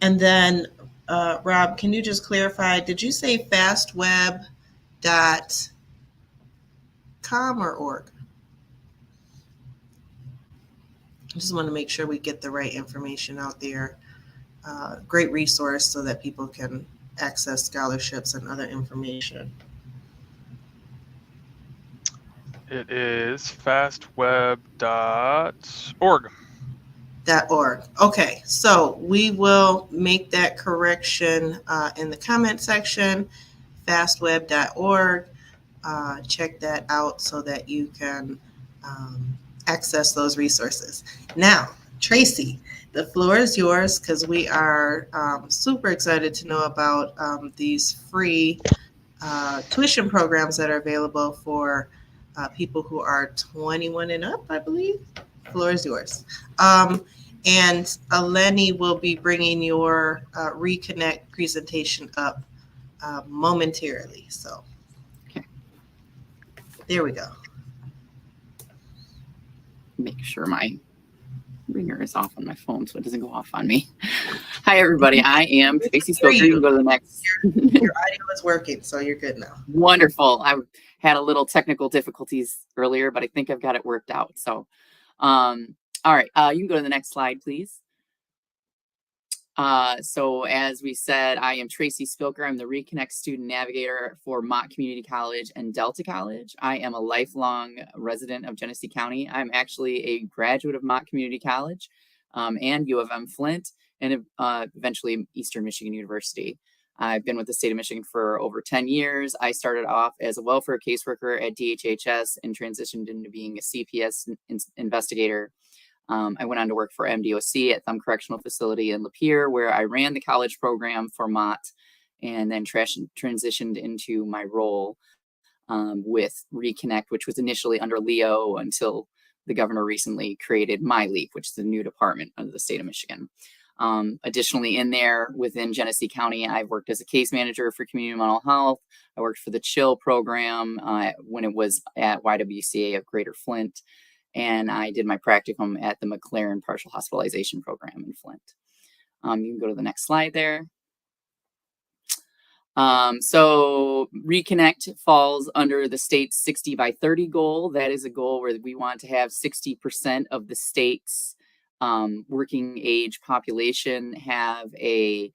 then, Rob, can you just clarify, did you say fastweb.com or org? I just want to make sure we get the right information out there. Great resource so that people can access scholarships and other information. It is fastweb.org. .org. Okay, so we will make that correction in the comment section, fastweb.org. Check that out so that you can access those resources. Now, Tracy, the floor is yours, because we are super excited to know about these free tuition programs that are available for people who are 21 and up, I believe. The floor is yours. And Eleni will be bringing your Reconnect presentation up momentarily. So there we go. Make sure my ringer is off on my phone so it doesn't go off on me. Hi, everybody. I am Tracy Spilker. You can go to the next. Your audio is working, so you're good now. Wonderful. I had a little technical difficulties earlier, but I think I've got it worked out. So, all right, you can go to the next slide, please. So as we said, I am Tracy Spilker. I'm the Reconnect Student Navigator for Mott Community College and Delta College. I am a lifelong resident of Genesee County. I'm actually a graduate of Mott Community College and U of M Flint, and eventually Eastern Michigan University. I've been with the state of Michigan for over 10 years. I started off as a welfare caseworker at DHHS and transitioned into being a CPS investigator. I went on to work for MDOC at Thumb Correctional Facility in Lapeer, where I ran the college program for Mott, and then transitioned into my role with Reconnect, which was initially under Leo until the governor recently created MyLeap, which is a new department under the state of Michigan. Additionally, in there within Genesee County, I've worked as a case manager for community mental health. I worked for the CHILL program when it was at YWCA of Greater Flint. And I did my practicum at the McLaren Partial Hospitalization Program in Flint. You can go to the next slide there. So Reconnect falls under the state's 60 by 30 goal. That is a goal where we want to have 60% of the state's working age population have a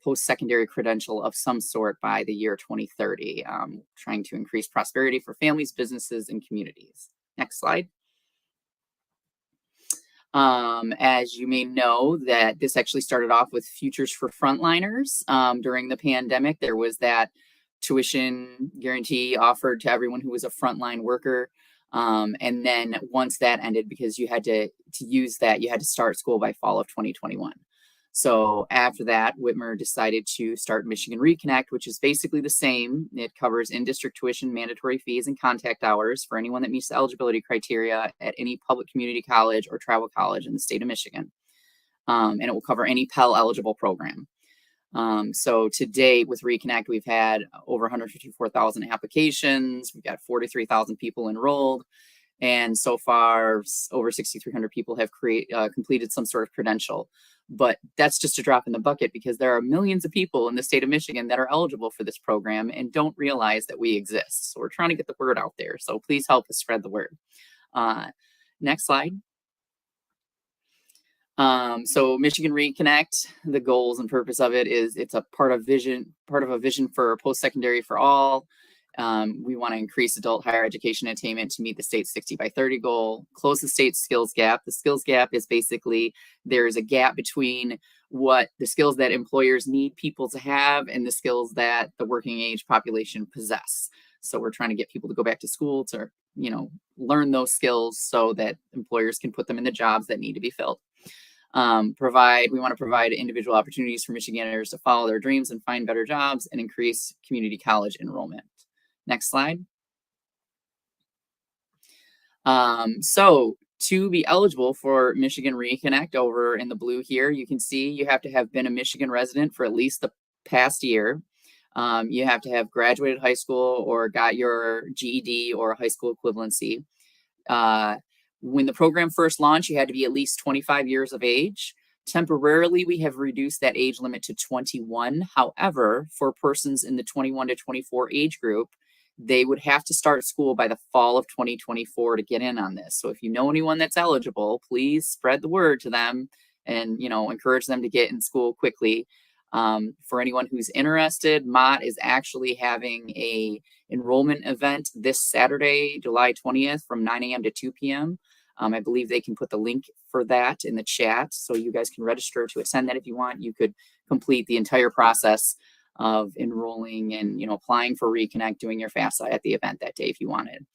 post-secondary credential of some sort by the year 2030, trying to increase prosperity for families, businesses, and communities. Next slide. As you may know, that this actually started off with Futures for Frontliners. During the pandemic, there was that tuition guarantee offered to everyone who was a frontline worker. And then once that ended, because you had to use that, you had to start school by fall of 2021. So after that, Whitmer decided to start Michigan Reconnect, which is basically the same. It covers in-district tuition, mandatory fees, and contact hours for anyone that meets the eligibility criteria at any public community college or travel college in the state of Michigan. And it will cover any Pell eligible program. So to date with Reconnect, we've had over 154,000 applications. We've got 43,000 people enrolled. And so far, over 6,300 people have completed some sort of credential. But that's just a drop in the bucket, because there are millions of people in the state of Michigan that are eligible for this program and don't realize that we exist. So we're trying to get the word out there. So please help us spread the word. Next slide. So Michigan Reconnect, the goals and purpose of it is it's a part of a vision for post-secondary for all. We want to increase adult higher education attainment to meet the state's 60 by 30 goal, close the state's skills gap. The skills gap is basically there's a gap between what the skills that employers need people to have and the skills that the working age population possess. So we're trying to get people to go back to school to, learn those skills so that employers can put them in the jobs that need to be filled. We want to provide individual opportunities for Michiganders to follow their dreams and find better jobs and increase community college enrollment. Next slide. So to be eligible for Michigan Reconnect, over in the blue here, you can see you have to have been a Michigan resident for at least the past year. You have to have graduated high school or got your GED or high school equivalency. When the program first launched, you had to be at least 25 years of age. Temporarily, we have reduced that age limit to 21. However, for persons in the 21 to 24 age group, they would have to start school by the fall of 2024 to get in on this. So if you know anyone that's eligible, please spread the word to them and, encourage them to get in school quickly. For anyone who's interested, Mott is actually having a enrollment event this Saturday, July 20th from 9 a.m. to 2 p.m. I believe they can put the link for that in the chat, so you guys can register to attend that if you want. You could complete the entire process of enrolling and applying for Reconnect, doing your FAFSA at the event that day if you wanted.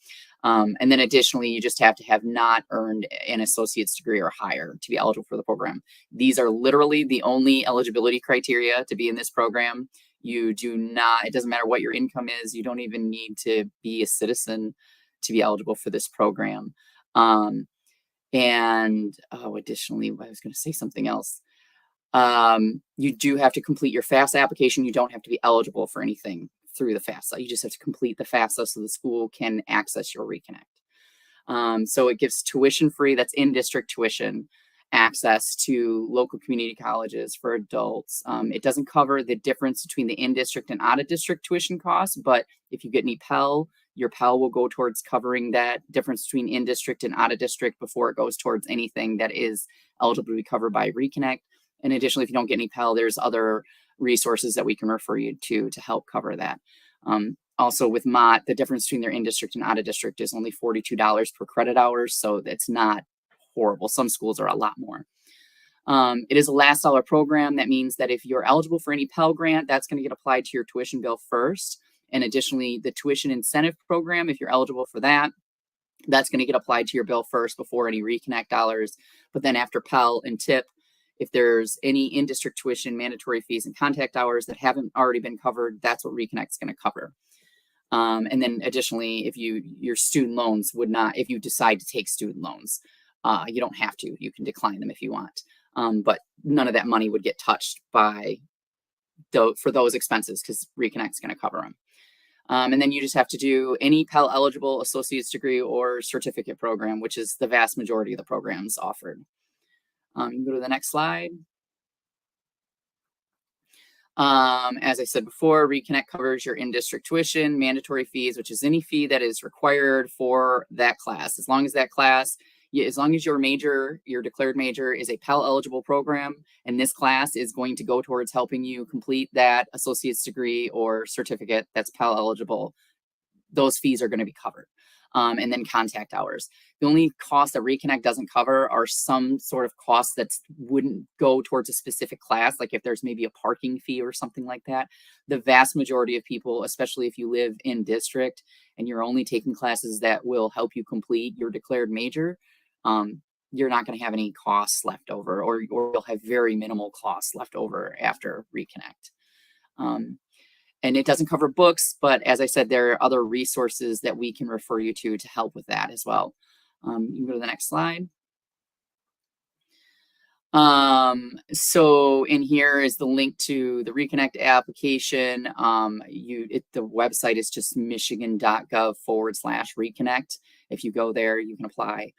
And then additionally, you just have to have not earned an associate's degree or higher to be eligible for the program. These are literally the only eligibility criteria to be in this program. You do not, it doesn't matter what your income is, you don't even need to be a citizen to be eligible for this program. Additionally, I was going to say something else. You do have to complete your FAFSA application. You don't have to be eligible for anything through the FAFSA. You just have to complete the FAFSA so the school can access your Reconnect. So it gives tuition free, that's in-district tuition, access to local community colleges for adults. It doesn't cover the difference between the in-district and out-of-district tuition costs, but if you get any Pell, your Pell will go towards covering that difference between in-district and out-of-district before it goes towards anything that is eligible to be covered by Reconnect. And additionally, if you don't get any Pell, there's other resources that we can refer you to help cover that. Also with Mott, the difference between their in-district and out-of-district is only $42 per credit hour, so that's not horrible. Some schools are a lot more. It is a last dollar program. That means that if you're eligible for any Pell Grant, that's going to get applied to your tuition bill first. And additionally, the tuition incentive program, if you're eligible for that, that's going to get applied to your bill first before any Reconnect dollars. But then after Pell and TIP, if there's any in-district tuition, mandatory fees, and contact hours that haven't already been covered, that's what Reconnect is going to cover. And then additionally, if your student loans would not, if you decide to take student loans, you don't have to. You can decline them if you want. But none of that money would get touched by for those expenses because Reconnect is going to cover them. And then you just have to do any Pell eligible associate's degree or certificate program, which is the vast majority of the programs offered. You can go to the next slide. As I said before, Reconnect covers your in-district tuition, mandatory fees, which is any fee that is required for that class. As long as that class, as long as your major, your declared major is a Pell eligible program, and this class is going to go towards helping you complete that associate's degree or certificate that's Pell eligible, those fees are going to be covered. And then contact hours. The only cost that Reconnect doesn't cover are some sort of costs that wouldn't go towards a specific class, like if there's maybe a parking fee or something like that. The vast majority of people, especially if you live in district and you're only taking classes that will help you complete your declared major, you're not going to have any costs left over, or you'll have very minimal costs left over after Reconnect. And it doesn't cover books, but as I said, there are other resources that we can refer you to help with that as well. You can go to the next slide. So in here is the link to the Reconnect application. The website is just michigan.gov/reconnect. If you go there, you can apply.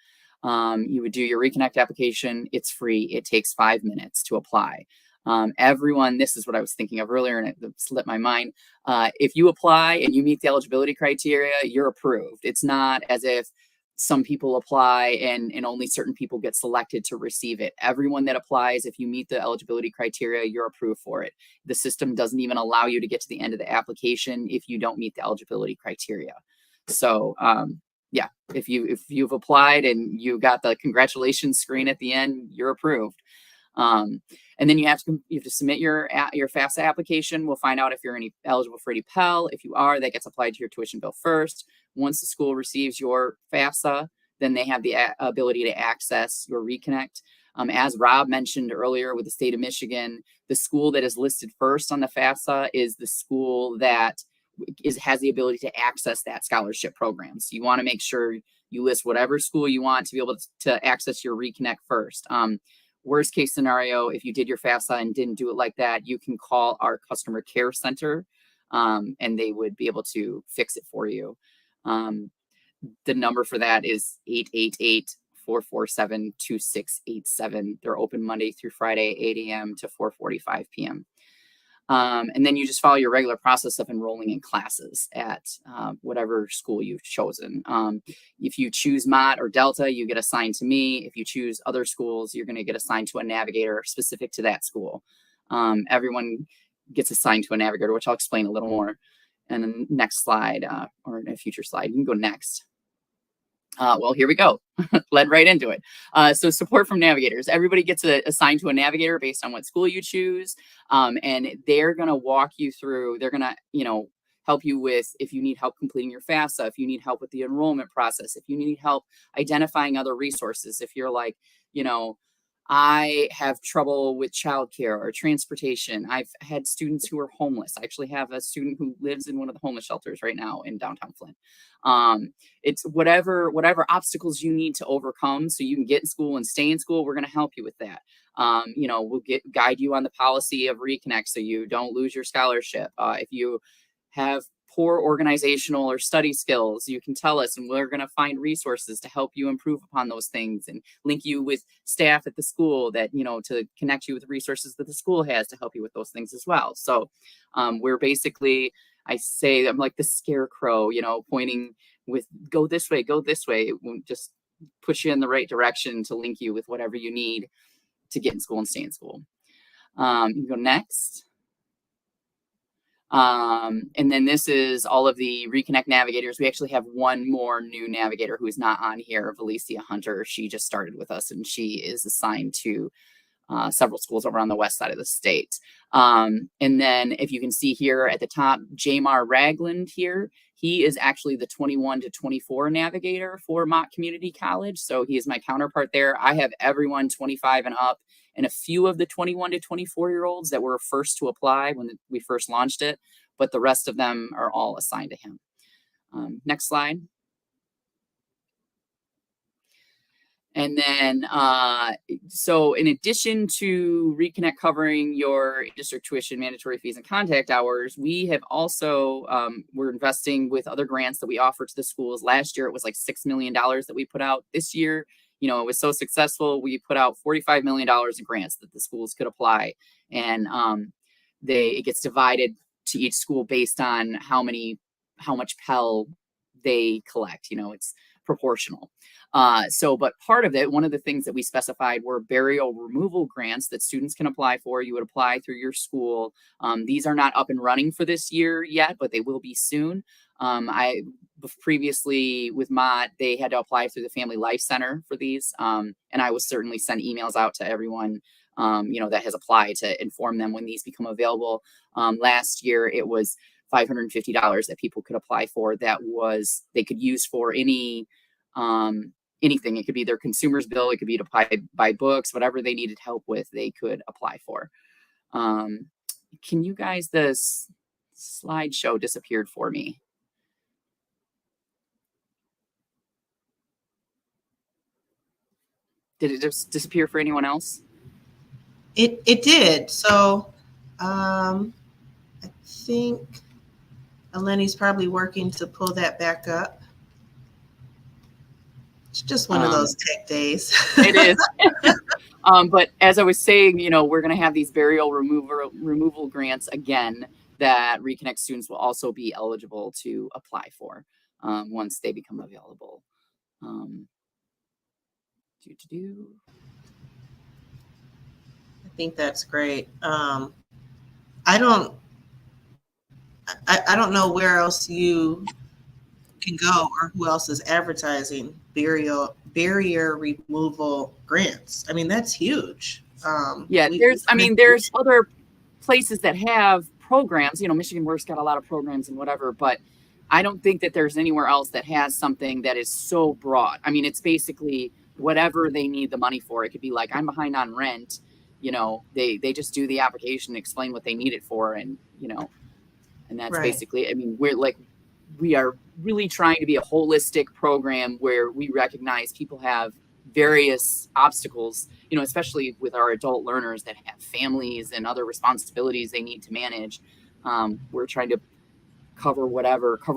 You would do your Reconnect application. It's free. It takes 5 minutes to apply. Everyone, this is what I was thinking of earlier and it slipped my mind. If you apply and you meet the eligibility criteria, you're approved. It's not as if some people apply and only certain people get selected to receive it. Everyone that applies, if you meet the eligibility criteria, you're approved for it. The system doesn't even allow you to get to the end of the application if you don't meet the eligibility criteria. So yeah, if you've applied and you got the congratulations screen at the end, you're approved. And then you have to submit your FAFSA application. We'll find out if you're eligible for any Pell. If you are, that gets applied to your tuition bill first. Once the school receives your FAFSA, then they have the ability to access your Reconnect. As Rob mentioned earlier with the state of Michigan, the school that is listed first on the FAFSA is the school that has the ability to access that scholarship program. So you want to make sure you list whatever school you want to be able to access your Reconnect first. Worst case scenario, if you did your FAFSA and didn't do it like that, you can call our customer care center and they would be able to fix it for you. The number for that is 888-447-2687. They're open Monday through Friday, 8 a.m. to 4:45 p.m. And then you just follow your regular process of enrolling in classes at whatever school you've chosen. If you choose Mott or Delta, you get assigned to me. If you choose other schools, you're going to get assigned to a navigator specific to that school. Everyone gets assigned to a navigator, which I'll explain a little more in the next slide or in a future slide. You can go next. Well, here we go. Led right into it. So support from navigators. Everybody gets assigned to a navigator based on what school you choose. And they're going to walk you through, they're going to, help you with, if you need help completing your FAFSA, if you need help with the enrollment process, if you need help identifying other resources, if you're like, I have trouble with childcare or transportation. I've had students who are homeless. I actually have a student who lives in one of the homeless shelters right now in downtown Flint. It's whatever obstacles you need to overcome so you can get in school and stay in school, we're going to help you with that. We'll guide you on the policy of Reconnect so you don't lose your scholarship. If you have poor organizational or study skills, you can tell us and we're going to find resources to help you improve upon those things and link you with staff at the school that, to connect you with resources that the school has to help you with those things as well. So we're basically, I'm like the scarecrow, pointing with go this way, it won't just push you in the right direction to link you with whatever you need to get in school and stay in school. You can go next. And then this is all of the Reconnect navigators. We actually have one more new navigator who is not on here, Valencia Hunter. She just started with us and she is assigned to several schools over on the west side of the state. And then if you can see here at the top, Jamar Ragland here, he is actually the 21 to 24 navigator for Mott Community College. So he is my counterpart there. I have everyone 25 and up and a few of the 21 to 24-year-olds that were first to apply when we first launched it, but the rest of them are all assigned to him. Next slide. And then, so in addition to Reconnect covering your district tuition, mandatory fees, and contact hours, we have also, we're investing with other grants that we offer to the schools. Last year, it was like $6 million that we put out. This year, it was so successful, we put out $45 million in grants that the schools could apply. And it gets divided to each school based on how much Pell they collect. It's proportional. But part of it, one of the things that we specified were burial removal grants that students can apply for. You would apply through your school. These are not up and running for this year yet, but they will be soon. Previously with Mott, they had to apply through the Family Life Center for these. And I will certainly send emails out to everyone, that has applied to inform them when these become available. Last year, it was $550 that people could apply for they could use for anything. It could be their consumer's bill. It could be to buy books, whatever they needed help with, they could apply for. Can you guys, the slideshow disappeared for me. Did it just disappear for anyone else? It did. So I think Eleni's probably working to pull that back up. It's just one of those tech days. It is. But as I was saying, we're going to have these burial removal grants again that Reconnect students will also be eligible to apply for once they become available. I think that's great. I don't know where else you can go or who else is advertising barrier removal grants. I mean, that's huge. There's other places that have programs. Michigan Works got a lot of programs and whatever, but I don't think that there's anywhere else that has something that is so broad. I mean, it's basically whatever they need the money for. It could be like, I'm behind on rent. They just do the application, explain what they need it for, and that's right. Basically, I mean, we are really trying to be a holistic program where we recognize people have various obstacles, especially with our adult learners that have families and other responsibilities they need to manage. We're trying to cover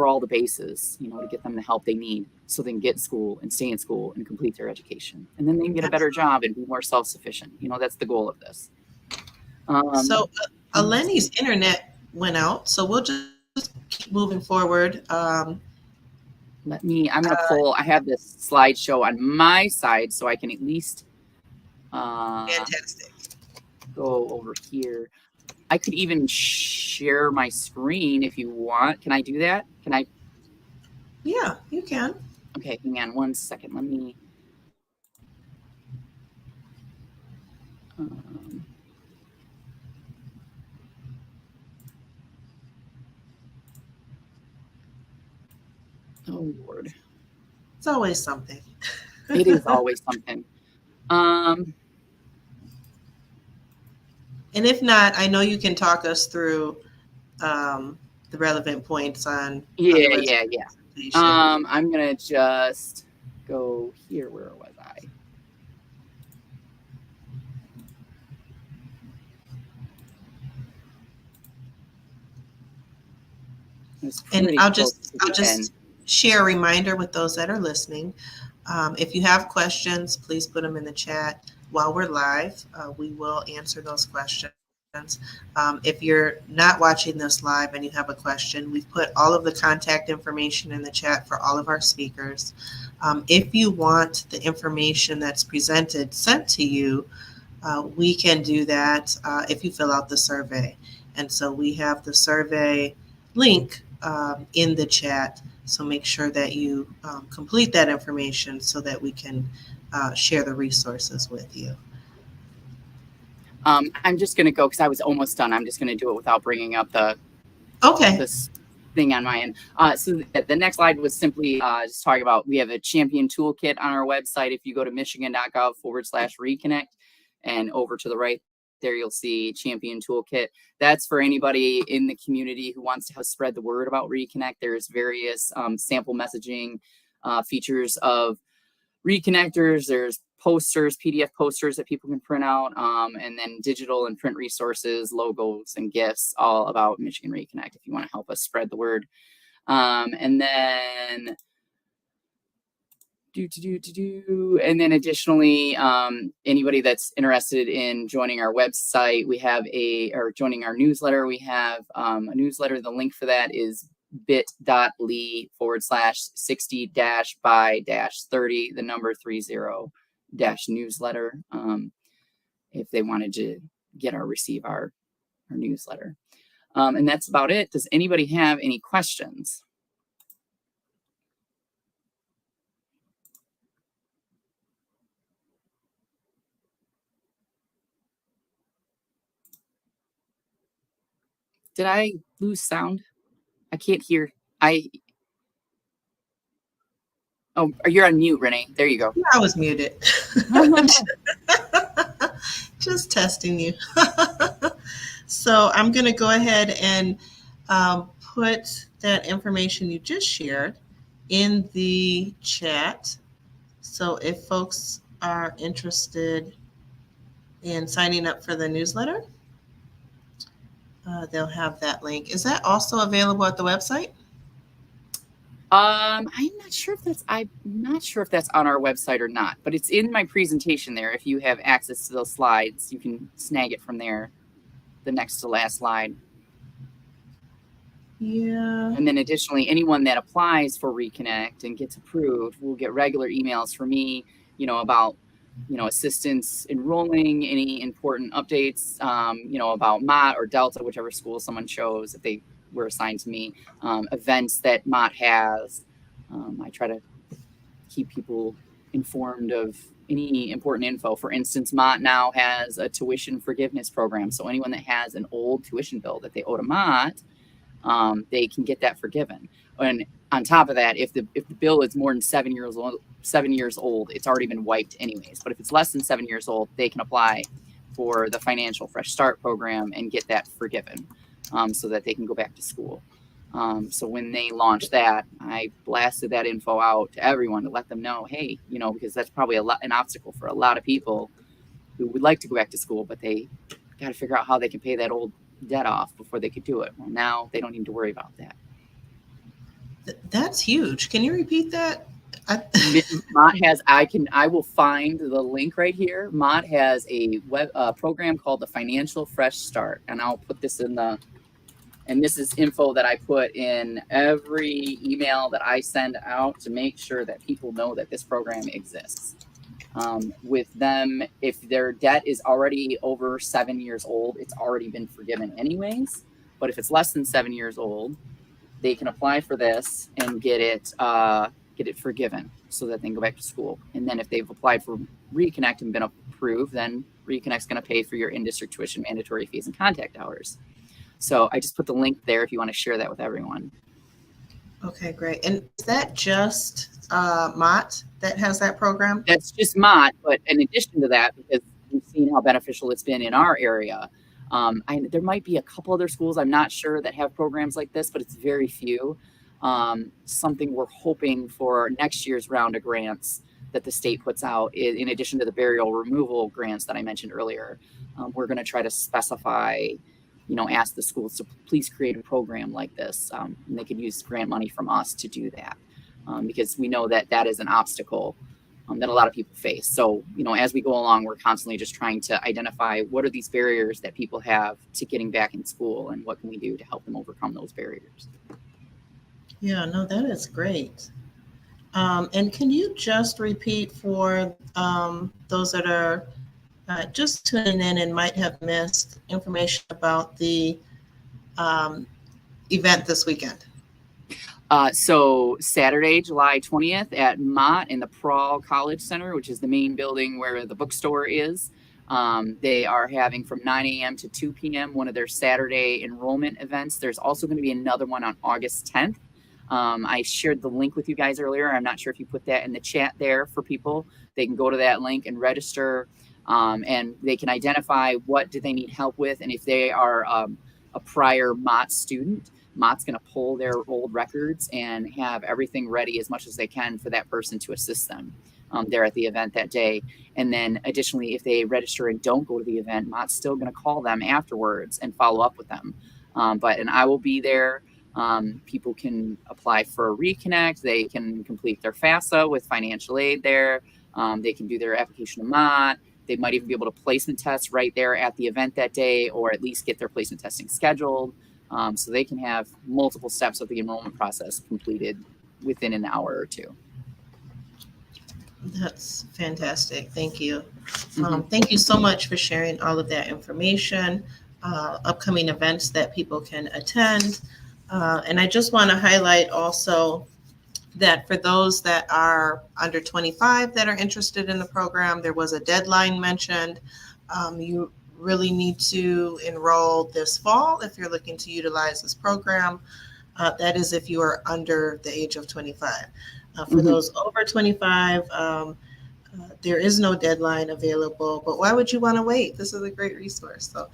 all the bases, to get them the help they need so they can get in school and stay in school and complete their education. And then they can get a better job and be more self-sufficient. That's the goal of this. So Eleni's internet went out, so we'll just keep moving forward. I'm going to pull, I have this slideshow on my side so I can at least fantastic. Go over here. I could even share my screen if you want. Can I do that? Can I? Yeah, you can. Okay, hang on 1 second. Let me. Oh, Lord. It's always something. It is always something. And if not, I know you can talk us through the relevant points on. Yeah. I'm going to just go here. Where was I? And I'll just share a reminder with those that are listening. If you have questions, please put them in the chat while we're live. We will answer those questions. If you're not watching this live and you have a question, we've put all of the contact information in the chat for all of our speakers. If you want the information that's presented sent to you, we can do that if you fill out the survey. And so we have the survey link in the chat. So make sure that you complete that information so that we can share the resources with you. I'm just going to go because I was almost done. I'm just going to do it without bringing up this thing on my end. So the next slide was simply just talking about, we have a champion toolkit on our website. If you go to michigan.gov/reconnect and over to the right there, you'll see champion toolkit. That's for anybody in the community who wants to help spread the word about Reconnect. There's various sample messaging features of reconnectors. There's posters, PDF posters that people can print out, and then digital and print resources, logos and GIFs, all about Michigan Reconnect if you want to help us spread the word. And then and then additionally, anybody that's interested in joining our website, or joining our newsletter, we have a newsletter. The link for that is bit.ly/60-by-30, the number 30-newsletter, if they wanted to get or receive our newsletter. And that's about it. Does anybody have any questions? Did I lose sound? I can't hear. Oh, you're on mute, Renee. There you go. Yeah, I was muted. Just testing you. So I'm going to go ahead and put that information you just shared in the chat. So if folks are interested in signing up for the newsletter, they'll have that link. Is that also available at the website? I'm not sure if that's on our website or not, but it's in my presentation there. If you have access to those slides, you can snag it from there, the next to last slide. Yeah. And then additionally, anyone that applies for Reconnect and gets approved will get regular emails from me, about, assistance enrolling, any important updates, about Mott or Delta, whichever school someone chose, if they were assigned to me, events that Mott has. I try to keep people informed of any important info. For instance, Mott now has a tuition forgiveness program. So anyone that has an old tuition bill that they owe to Mott, they can get that forgiven. And on top of that, if the bill is more than 7 years old, it's already been wiped anyways. But if it's less than 7 years old, they can apply for the Financial Fresh Start program and get that forgiven, so that they can go back to school. So when they launched that, I blasted that info out to everyone to let them know, hey, because that's probably an obstacle for a lot of people who would like to go back to school, but they got to figure out how they can pay that old debt off before they could do it. Well, now they don't need to worry about that. That's huge. Can you repeat that? Mott has, I will find the link right here. Mott has a web program called the Financial Fresh Start, and I'll put this and this is info that I put in every email that I send out to make sure that people know that this program exists. With them, if their debt is already over 7 years old, it's already been forgiven anyways. But if it's less than 7 years old, they can apply for this and get it forgiven so that they can go back to school. And then if they've applied for Reconnect and been approved, then Reconnect's going to pay for your in-district tuition, mandatory fees, and contact hours. So I just put the link there if you want to share that with everyone. Okay, great. And is that just Mott that has that program? That's just Mott, but in addition to that, because we've seen how beneficial it's been in our area, there might be a couple other schools, I'm not sure, that have programs like this, but it's very few. Something we're hoping for next year's round of grants that the state puts out, in addition to the burial removal grants that I mentioned earlier. We're going to try to specify, ask the schools to please create a program like this. And they could use grant money from us to do that, because we know that that is an obstacle that a lot of people face. So, as we go along, we're constantly just trying to identify what are these barriers that people have to getting back in school, and what can we do to help them overcome those barriers. Yeah, no, that is great. And can you just repeat for those that are just tuning in and might have missed information about the event this weekend? So Saturday, July 20th at Mott in the Prahl College Center, which is the main building where the bookstore is. They are having from 9 a.m. to 2 p.m. one of their Saturday enrollment events. There's also going to be another one on August 10th. I shared the link with you guys earlier. I'm not sure if you put that in the chat there for people. They can go to that link and register, and they can identify what do they need help with. And if they are a prior Mott student, Mott's going to pull their old records and have everything ready as much as they can for that person to assist them there at the event that day. And then additionally, if they register and don't go to the event, Mott's still going to call them afterwards and follow up with them. And I will be there. People can apply for a Reconnect. They can complete their FAFSA with financial aid there. They can do their application to Mott. They might even be able to placement test right there at the event that day, or at least get their placement testing scheduled. So they can have multiple steps of the enrollment process completed within an hour or two. That's fantastic. Thank you. Thank you so much for sharing all of that information, upcoming events that people can attend. And I just want to highlight also that for those that are under 25 that are interested in the program, there was a deadline mentioned. You really need to enroll this fall if you're looking to utilize this program. That is if you are under the age of 25. For those over 25, there is no deadline available, but why would you want to wait? This is a great resource. So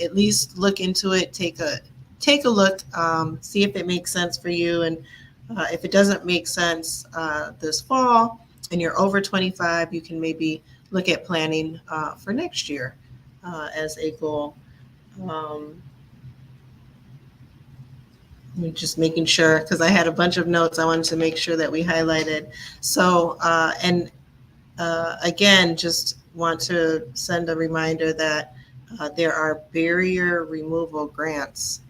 at least look into it, take a look, see if it makes sense for you. And if it doesn't make sense this fall and you're over 25, you can maybe look at planning for next year as a goal. Just making sure, because I had a bunch of notes I wanted to make sure that we highlighted. So, again, just want to send a reminder that there are barrier removal grants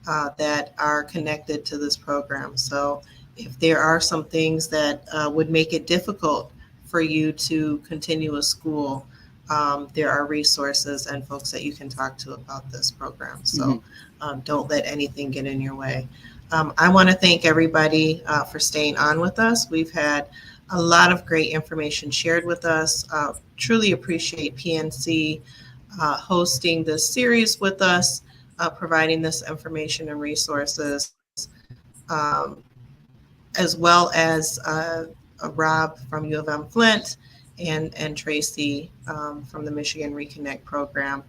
that are connected to this program. So if there are some things that would make it difficult for you to continue a school, there are resources and folks that you can talk to about this program. So don't let anything get in your way. I want to thank everybody for staying on with us. We've had a lot of great information shared with us. Truly appreciate PNC hosting this series with us, providing this information and resources, um, as well as Rob from U of M Flint and Tracy from the Michigan Reconnect program.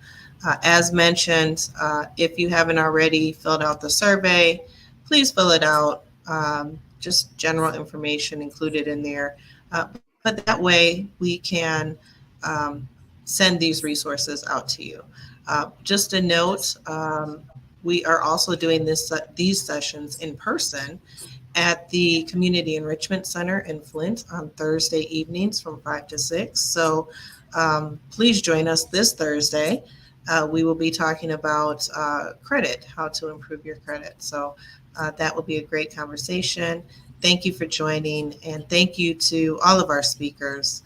As mentioned, if you haven't already filled out the survey, please fill it out. Just general information included in there. But that way we can send these resources out to you. Just a note, we are also doing these sessions in person at the Community Enrichment Center in Flint on Thursday evenings from 5 to 6. So please join us this Thursday. We will be talking about credit, how to improve your credit. So that will be a great conversation. Thank you for joining, and thank you to all of our speakers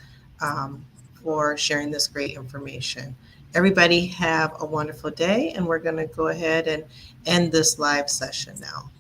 for sharing this great information. Everybody have a wonderful day, and we're going to go ahead and end this live session now.